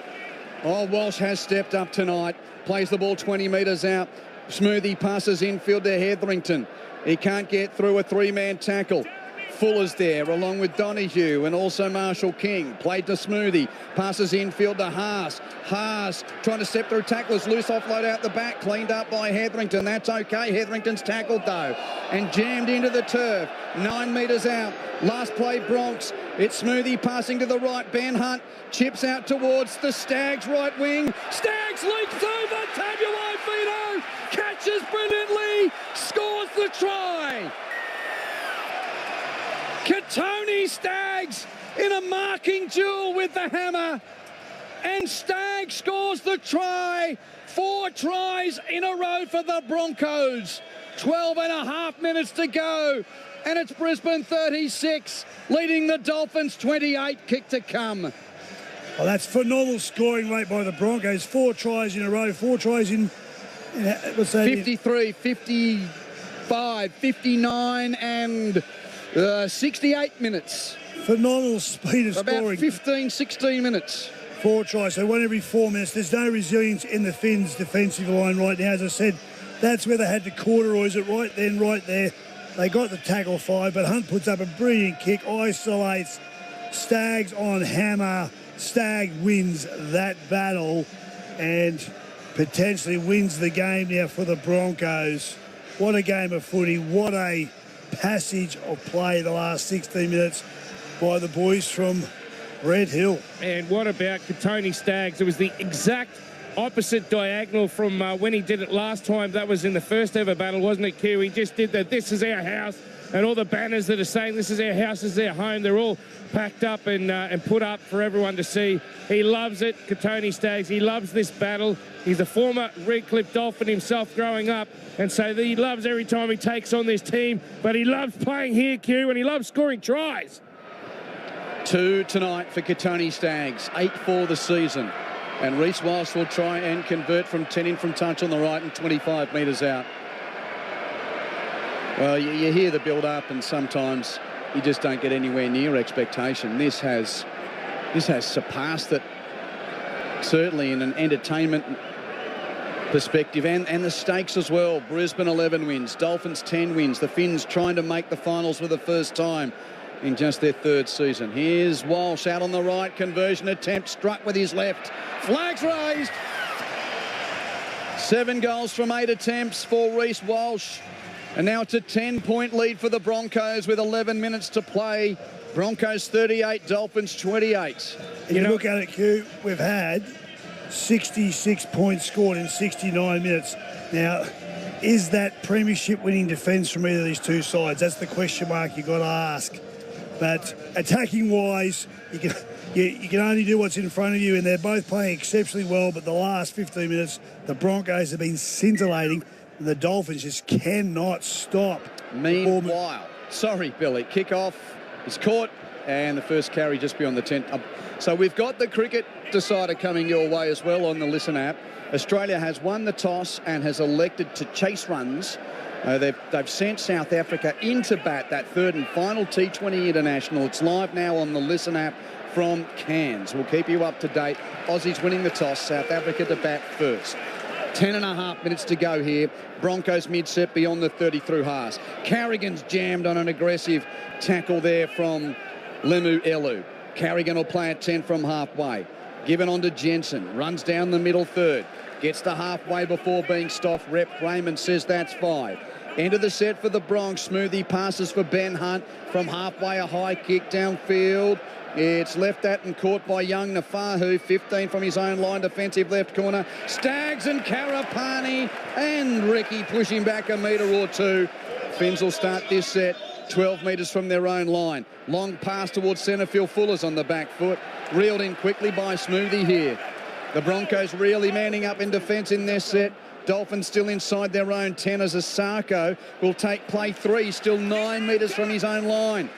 Oh, Walsh has stepped up tonight. Plays the ball 20 metres out. Smoothie passes infield to Hetherington. He can't get through a 3-man tackle. Fuller's there along with Donahue and also Marshall King. Played to Smoothie. Passes infield to Haas. Haas trying to step through tacklers. Loose offload out the back. Cleaned up by Hetherington. That's okay. Hetherington's tackled though and jammed into the turf. 9 metres out. Last play Bronx. It's Smoothie passing to the right. Ben Hunt chips out towards the Staggs right wing. Staggs leaps over. Tabulo Fido catches brilliantly. Scores the try. Katoni Staggs in a marking duel with the hammer. And Staggs scores the try. 4 tries in a row for the Broncos. 12 and a half minutes to go. And it's Brisbane 36, leading the Dolphins 28, kick to come. Well, that's phenomenal scoring rate by the Broncos. 4 tries in a row. 4 tries in what's that? 53, 55, 59 and 68 minutes. Phenomenal speed of scoring. About 15, 16 minutes. 4 tries, so 1 every 4 minutes. There's no resilience in the Finns' defensive line right now. As I said, that's where they had to corduroys it right then, right there. They got the tackle 5, but Hunt puts up a brilliant kick, isolates Staggs on hammer. Staggs wins that battle and potentially wins the game now for the Broncos. What a game of footy. What a passage of play the last 16 minutes by the boys from Red Hill. And what about Katoni Staggs? It was the exact opposite diagonal from when he did it last time. That was in the first ever battle, wasn't it, Q? He just did that. This is our house. And all the banners that are saying this is our house, this is our home, they're all packed up and put up for everyone to see. He loves it, Tony Staggs. He loves this battle. He's a former Redcliffe Dolphin himself growing up, and so he loves every time he takes on this team. But he loves playing here, Q, and he loves scoring tries. 2 tonight for Tony Staggs, 8 for the season. And Reece Walsh will try and convert from 10 in from touch on the right and 25 metres out. Well, you hear the build-up, and sometimes you just don't get anywhere near expectation. This has surpassed it, certainly in an entertainment perspective, and the stakes as well. Brisbane 11 wins, Dolphins 10 wins. The Finns trying to make the finals for the first time in just their 3rd season. Here's Walsh out on the right, conversion attempt, struck with his left. Flags raised. 7 goals from 8 attempts for Reece Walsh. And now it's a 10-point lead for the Broncos with 11 minutes to play. Broncos 38, Dolphins 28. You look at it, Q, we've had 66 points scored in 69 minutes. Now, is that premiership winning defence from either of these two sides? That's the question mark you've got to ask. But attacking-wise, you can only do what's in front of you, and they're both playing exceptionally well. But the last 15 minutes, the Broncos have been scintillating. The Dolphins just cannot stop. Meanwhile, sorry, Billy, kick-off is caught, and the first carry just beyond the 10. So we've got the cricket decider coming your way as well on the Listen app. Australia has won the toss and has elected to chase runs. They've sent South Africa into bat, that 3rd and final T20 international. It's live now on the Listen app from Cairns. We'll keep you up to date. Aussies winning the toss, South Africa to bat first. 10.5 minutes to go here. Broncos mid-set beyond the 30 through halves. Carrigan's jammed on an aggressive tackle there from Lemu Elu. Carrigan will play at 10 from halfway. Given on to Jensen. Runs down the middle third. Gets to halfway before being stopped. Rep Raymond says that's 5. End of the set for the Bronx. Smoothie passes for Ben Hunt. From halfway, a high kick downfield. It's left at and caught by young Nafahu. 15 from his own line, defensive left corner. Staggs and Carapani and Ricky pushing back a metre or 2. Finns will start this set 12 metres from their own line. Long pass towards centre field. Fuller's on the back foot. Reeled in quickly by Smoothie here. The Broncos really manning up in defence in this set. Dolphins still inside their own 10 as Asako will take play 3, still 9 metres from his own line.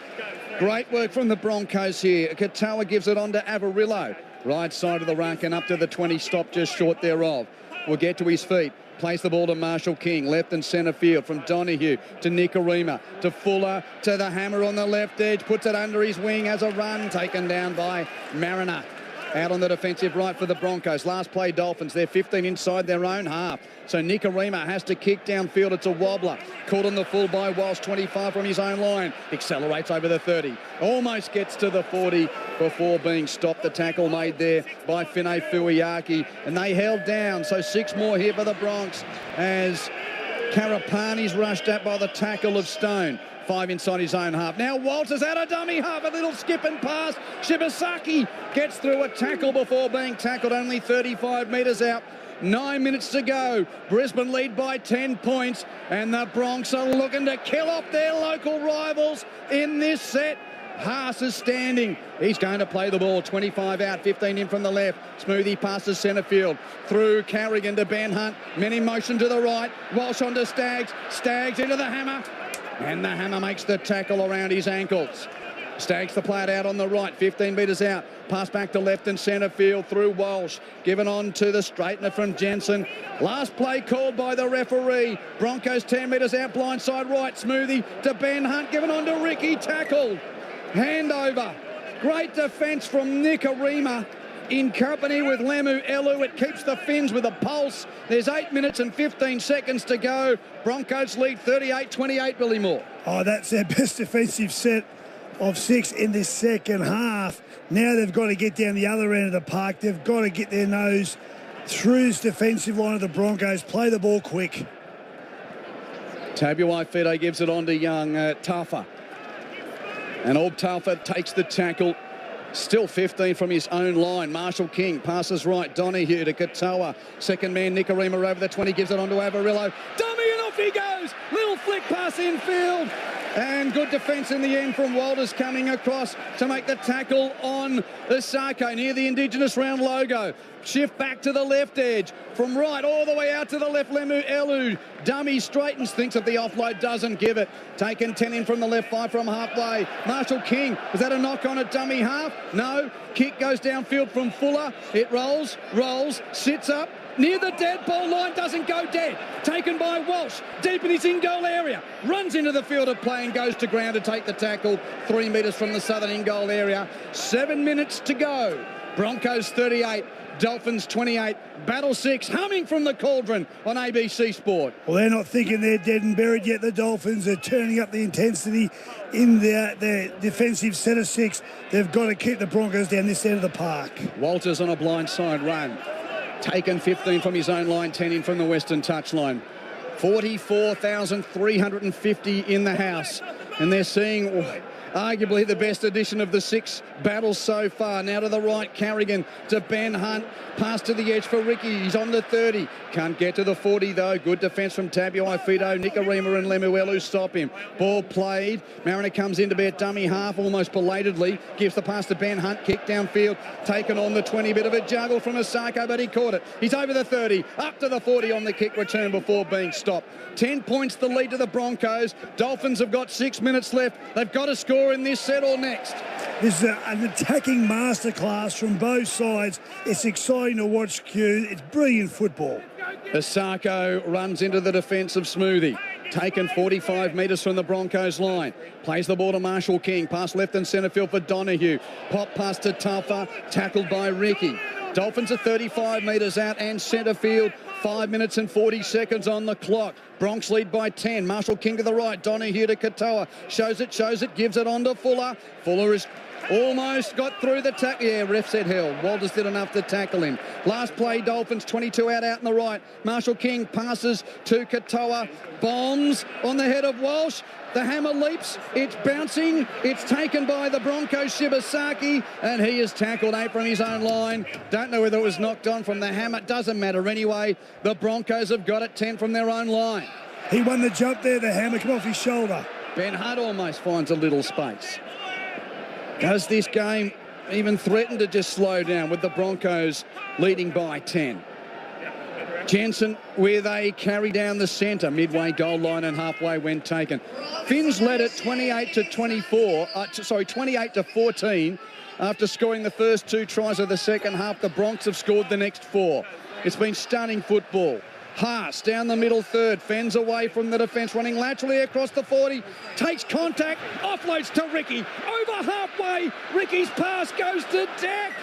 Great work from the Broncos here. Katoa gives it on to Avarillo. Right side of the ruck and up to the 20, stop just short thereof. Will get to his feet. Plays the ball to Marshall King, left and centre field, from Donahue to Nikorima, to Fuller, to the hammer on the left edge, puts it under his wing as a run, taken down by Mariner. Out on the defensive right for the Broncos. Last play Dolphins. They're 15 inside their own half. So Nikorima has to kick downfield. It's a wobbler. Caught on the full by Walsh, 25 from his own line. Accelerates over the 30. Almost gets to the 40 before being stopped. The tackle made there by Finay Fuiaki. And they held down. So 6 more here for the Bronx as Carapani's rushed at by the tackle of Stone. 5 inside his own half. Now Walters out a dummy half, a little skip and pass. Shibasaki gets through a tackle before being tackled, only 35 metres out. 9 minutes to go. Brisbane lead by 10 points, and the Bronx are looking to kill off their local rivals in this set. Haas is standing. He's going to play the ball. 25 out, 15 in from the left. Smoothie passes centre field. Through Carrigan to Ben Hunt. Men in motion to the right. Walsh on to Staggs. Staggs into the hammer. And the hammer makes the tackle around his ankles. Staggs the play out on the right, 15 metres out. Pass back to left and centre field through Walsh. Given on to the straightener from Jensen. Last play called by the referee. Broncos 10 metres out, blindside right. Smoothie to Ben Hunt. Given on to Ricky, tackled. Handover. Great defence from Nikorima. In company with Lemu Elu, it keeps the Finns with a pulse. There's 8 minutes and 15 seconds to go. Broncos lead 38-28, Billy Moore. Oh, that's their best defensive set of 6 in this second half. Now they've got to get down the other end of the park. They've got to get their nose through this defensive line of the Broncos. Play the ball quick. Tabuai Fede gives it on to young Taufa. And old Taufa takes the tackle. Still 15 from his own line. Marshall King passes right. Donahue to Katoa. Second man, Nicarima over the 20. Gives it on to Avarillo. Dummy, and off he goes. Little flick pass infield. And good defence in the end from Walters coming across to make the tackle on Osako near the Indigenous round logo. Shift back to the left edge. From right all the way out to the left, Lemu Elu. Dummy straightens, thinks of the offload, doesn't give it. Taken 10 in from the left, 5 from halfway. Marshall King, was that a knock on a dummy half? No. Kick goes downfield from Fuller. It rolls, sits up. Near the dead ball line, doesn't go dead. Taken by Walsh, deep in his in-goal area. Runs into the field of play and goes to ground to take the tackle. 3 metres from the southern in-goal area. 7 minutes to go. Broncos 38, Dolphins 28. Battle 6, humming from the cauldron on ABC Sport. Well, they're not thinking they're dead and buried yet. The Dolphins are turning up the intensity in their defensive set of 6. They've got to keep the Broncos down this end of the park. Walters on a blindside run. Taken 15 from his own line, 10 in from the western touchline. 44,350 in the house. And they're seeing arguably the best edition of the 6 battles so far. Now to the right, Carrigan to Ben Hunt. Pass to the edge for Ricky. He's on the 30. Can't get to the 40 though. Good defence from Tabuai Fido. Nicarima and Lemuelu stop him. Ball played. Mariner comes in to be a dummy half almost belatedly. Gives the pass to Ben Hunt. Kick downfield. Taken on the 20. Bit of a juggle from Osako, but he caught it. He's over the 30. Up to the 40 on the kick return before being stopped. 10 points the lead to the Broncos. Dolphins have got 6 minutes left. They've got to score in this set or next. This is an attacking masterclass from both sides. It's exciting to watch, Q. It's brilliant football. Osako runs into the defence of Smoothie. Taken 45 metres from the Broncos line. Plays the ball to Marshall King. Pass left and centre field for Donahue. Pop pass to Tuffa. Tackled by Ricky. Dolphins are 35 metres out and centre field. 5 minutes and 40 seconds on the clock. Bronx lead by 10. Marshall King to the right. Donahue to Katoa. Shows it, gives it on to Fuller. Fuller is almost got through the tackle. Yeah, ref said held. Walters did enough to tackle him. Last play, Dolphins 22 out in the right. Marshall King passes to Katoa. Bombs on the head of Walsh. The hammer leaps. It's bouncing. It's taken by the Broncos, Shibasaki, and he is tackled 8 from his own line. Don't know whether it was knocked on from the hammer. Doesn't matter anyway. The Broncos have got it 10 from their own line. He won the jump there. The hammer come off his shoulder. Ben Hunt almost finds a little space. Does this game even threaten to just slow down with the Broncos leading by 10? Jensen with a carry down the centre, midway goal line and halfway when taken. Finns led it 28 to 14 after scoring the first 2 tries of the second half. The Bronx have scored the next 4. It's been stunning football. Haas down the middle third, fends away from the defence, running laterally across the 40, takes contact, offloads to Ricky, over halfway, Ricky's pass goes to Dak.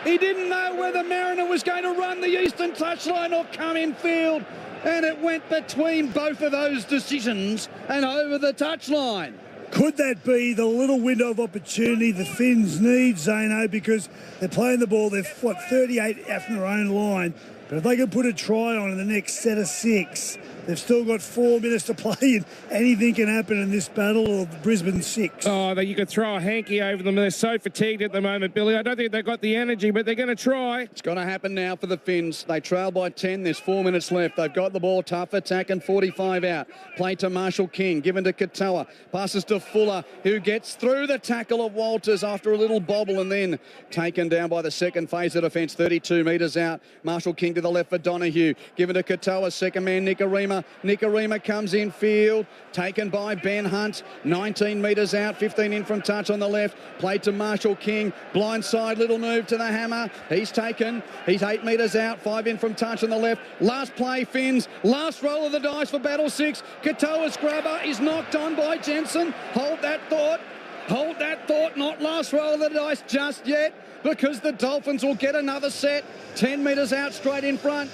He didn't know whether Mariner was going to run the eastern touchline or come in field, and it went between both of those decisions and over the touchline. Could that be the little window of opportunity the Finns need, Zano, because they're playing the ball, they're 38 out from their own line. But if they can put a try on in the next set of 6, they've still got 4 minutes to play and anything can happen in this battle of Brisbane 6. Oh, you could throw a hanky over them. They're so fatigued at the moment, Billy. I don't think they've got the energy, but they're going to try. It's going to happen now for the Finns. They trail by 10. There's 4 minutes left. They've got the ball. Tough attack and 45 out. Play to Marshall King. Given to Katoa. Passes to Fuller, who gets through the tackle of Walters after a little bobble and then taken down by the second phase of defence. 32 metres out. Marshall King to the left for Donahue. Given to Katoa. Second man, Nicarima. Nicarima comes in field. Taken by Ben Hunt. 19 metres out. 15 in from touch on the left. Played to Marshall King. Blindside, little move to the hammer. He's taken. He's 8 metres out. 5 in from touch on the left. Last play, Finns. Last roll of the dice for Battle 6. Katoa's grubber is knocked on by Jensen. Hold that thought. Hold that thought. Not last roll of the dice just yet, because the Dolphins will get another set. 10 metres out straight in front.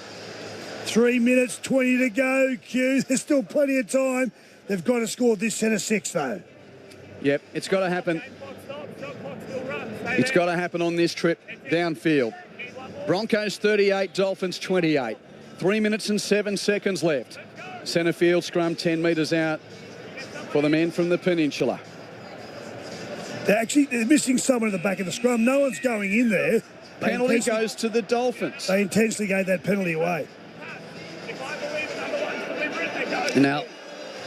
3 minutes, 20 to go, Q. There's still plenty of time. They've got to score this set of 6, though. Yep, it's got to happen. It's got to happen on this trip downfield. Broncos 38, Dolphins 28. 3 minutes and 7 seconds left. Centre field scrum 10 metres out for the men from the Peninsula. They're missing someone at the back of the scrum. No one's going in there. Penalty goes to the Dolphins. They intentionally gave that penalty away. Now,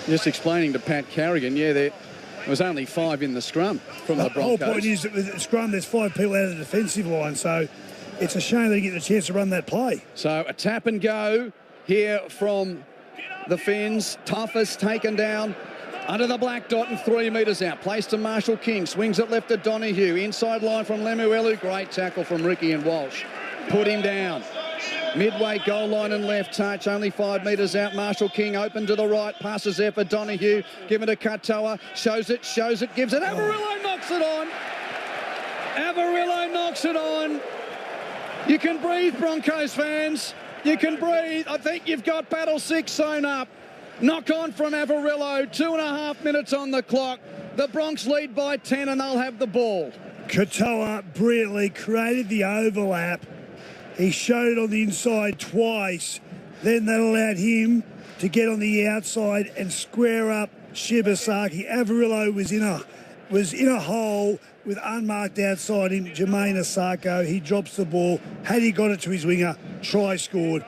just explaining to Pat Carrigan, there was only 5 in the scrum from the Broncos. The whole point is that with the scrum, there's 5 people out of the defensive line, so it's a shame they get the chance to run that play. So a tap and go here from the Finns. Toughest taken down under the black dot and 3 metres out. Placed to Marshall King. Swings it left to Donahue. Inside line from Lemuelu. Great tackle from Ricky and Walsh. Put him down. Midway goal line and left touch. Only 5 metres out. Marshall King open to the right. Passes there for Donahue. Give it to Katoa. Shows it. Gives it. Avarillo knocks it on. Avarillo knocks it on. You can breathe, Broncos fans. You can breathe. I think you've got battle 6 sewn up. Knock on from Avarillo. 2.5 minutes on the clock. The Bronx lead by 10 and they'll have the ball. Katoa brilliantly created the overlap. He showed it on the inside twice. Then that allowed him to get on the outside and square up Shibasaki. Avarillo was in a hole with unmarked outside him, Jermaine Asako. He drops the ball. Had he got it to his winger, try scored.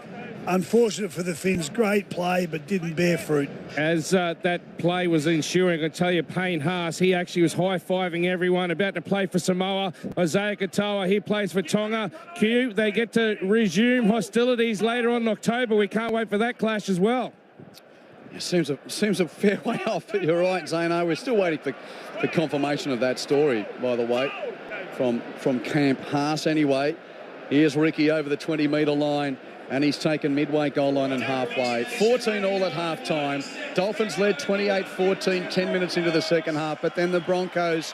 Unfortunate for the Finns, great play, but didn't bear fruit. As that play was ensuing, I tell you, Payne Haas, he actually was high-fiving everyone, about to play for Samoa. Isaiah Katoa, he plays for Tonga. Q, they get to resume hostilities later on in October. We can't wait for that clash as well. It seems a fair way off, but you're right, Zano. We're still waiting for confirmation of that story, by the way, from Camp Haas anyway. Here's Ricky over the 20-metre line. And he's taken midway goal line and halfway. 14 all at half-time. Dolphins led 28-14, 10 minutes into the second half. But then the Broncos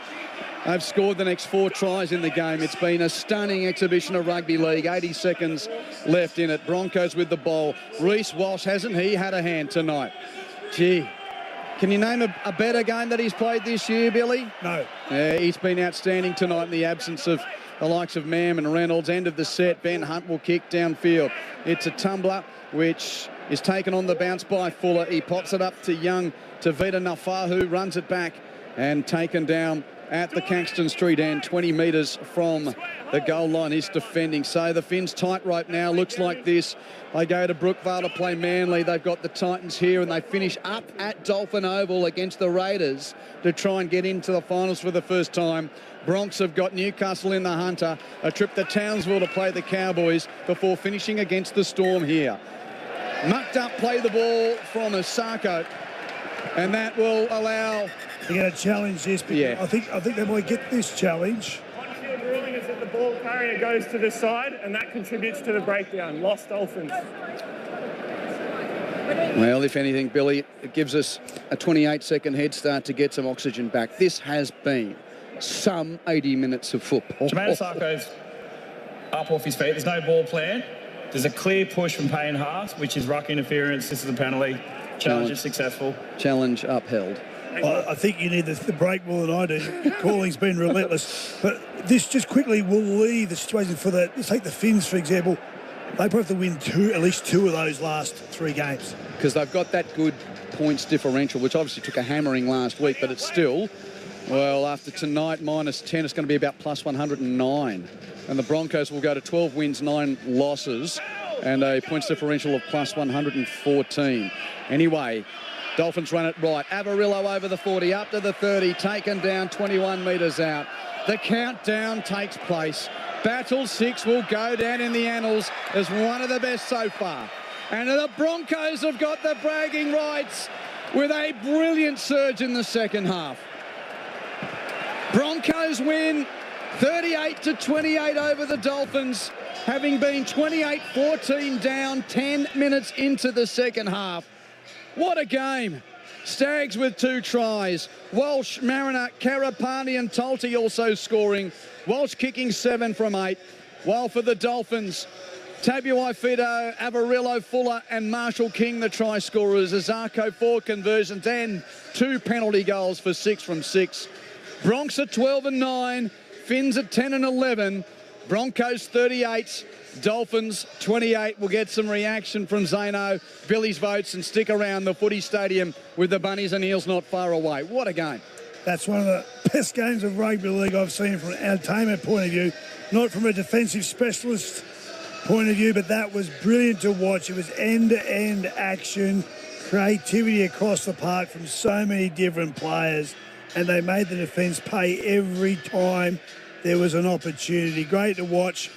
have scored the next 4 tries in the game. It's been a stunning exhibition of rugby league. 80 seconds left in it. Broncos with the ball. Reece Walsh, hasn't he had a hand tonight? Gee, can you name a better game that he's played this year, Billy? No. Yeah, he's been outstanding tonight in the absence of the likes of Mam and Reynolds. End of the set. Ben Hunt will kick downfield. It's a tumbler which is taken on the bounce by Fuller. He pops it up to Young, to Vita Nafahu, runs it back and taken down at the Caxton Street end, 20 metres from the goal line. He's defending. So the Finns tightrope now looks like this. They go to Brookvale to play Manly. They've got the Titans here and they finish up at Dolphin Oval against the Raiders to try and get into the finals for the first time. Bronx have got Newcastle in the Hunter, a trip to Townsville to play the Cowboys before finishing against the Storm here. Mucked up, play the ball from Asako, and that will allow... They're going to challenge this, but yeah. I think they might get this challenge. On-field ruling is that the ball carrier goes to the side, and that contributes to the breakdown. Lost Dolphins. Well, if anything, Billy, it gives us a 28-second head start to get some oxygen back. This has been some 80 minutes of football. Jermaine Asako's up off his feet. There's no ball plan. There's a clear push from Payne Haas, which is ruck interference. This is a penalty. Challenge is successful. Challenge upheld. I think you need the break more than I do. Calling's been relentless. But this just quickly will leave the situation for the... Let's take the Finns, for example. They probably have to win at least 2 of those last 3 games. Because they've got that good points differential, which obviously took a hammering last week, but it's still... Well, after tonight, minus 10, it's going to be about plus 109. And the Broncos will go to 12 wins, 9 losses, and a points differential of plus 114. Anyway, Dolphins run it right. Avarillo over the 40, up to the 30, taken down 21 metres out. The countdown takes place. Battle 6 will go down in the annals as one of the best so far. And the Broncos have got the bragging rights with a brilliant surge in the second half. Broncos win 38-28 over the Dolphins, having been 28-14 down 10 minutes into the second half. What a game. Staggs with 2 tries. Walsh, Mariner, Carapani and Tolti also scoring. Walsh kicking 7 from 8. While for the Dolphins, Tabuai Fido, Avarillo, Fuller and Marshall King, the try scorers. Azarko 4 conversions and 2 penalty goals for 6 from 6. Bronx at 12 and 9, Finns at 10 and 11, Broncos 38, Dolphins 28. We'll get some reaction from Zano, Billy's votes, and stick around the footy stadium with the Bunnies and Eels not far away. What a game. That's one of the best games of rugby league I've seen from an entertainment point of view, not from a defensive specialist point of view, but that was brilliant to watch. It was end-to-end action, creativity across the park from so many different players, and they made the defence pay every time there was an opportunity. Great to watch.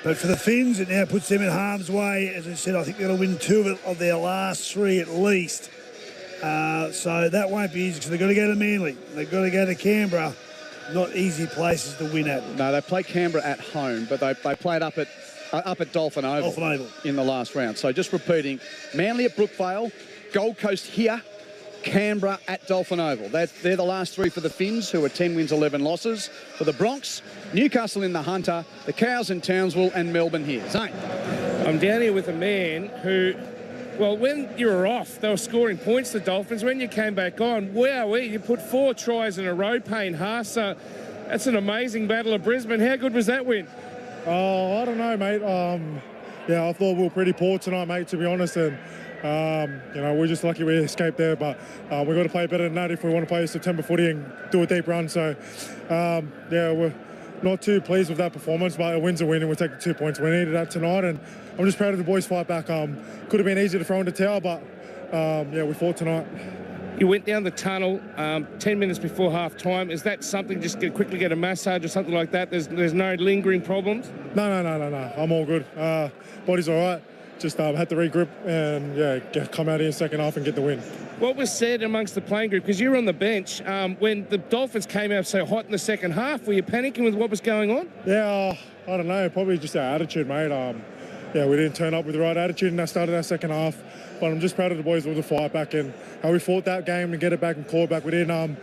But for the Finns, it now puts them in harm's way. As I said, I think they'll win 2 of their last 3 at least. So that won't be easy because they've got to go to Manly. They've got to go to Canberra. Not easy places to win at. No, they play Canberra at home, but they played up at Dolphin Oval in the last round. So just repeating, Manly at Brookvale, Gold Coast here, Canberra at Dolphin Oval. They're the last 3 for the Finns, who are 10 wins, 11 losses. For the Bronx, Newcastle in the Hunter, the Cows in Townsville, and Melbourne here. Zane. I'm down here with a man who, well, when you were off, they were scoring points, the Dolphins. When you came back on, wowee, you put 4 tries in a row, Payne Haas. So that's an amazing battle of Brisbane. How good was that win? I don't know, mate. Yeah, I thought we were pretty poor tonight, mate, to be honest. And we're just lucky we escaped there, but we've got to play better than that if we want to play September footy and do a deep run. So, we're not too pleased with that performance, but a win's a win, and we'll take the 2 points. We needed that tonight, and I'm just proud of the boys' fight back. Could have been easy to throw in the towel, but, we fought tonight. You went down the tunnel 10 minutes before half-time. Is that something, just quickly get a massage or something like that? There's no lingering problems? No. I'm all good. Body's all right. Just had to regroup and, come out here second half and get the win. What was said amongst the playing group, because you were on the bench, when the Dolphins came out so hot in the second half, were you panicking with what was going on? Yeah, I don't know, probably just our attitude, mate. We didn't turn up with the right attitude and I started our second half, but I'm just proud of the boys with the fight back and how we fought that game to get it back and claw it back. We didn't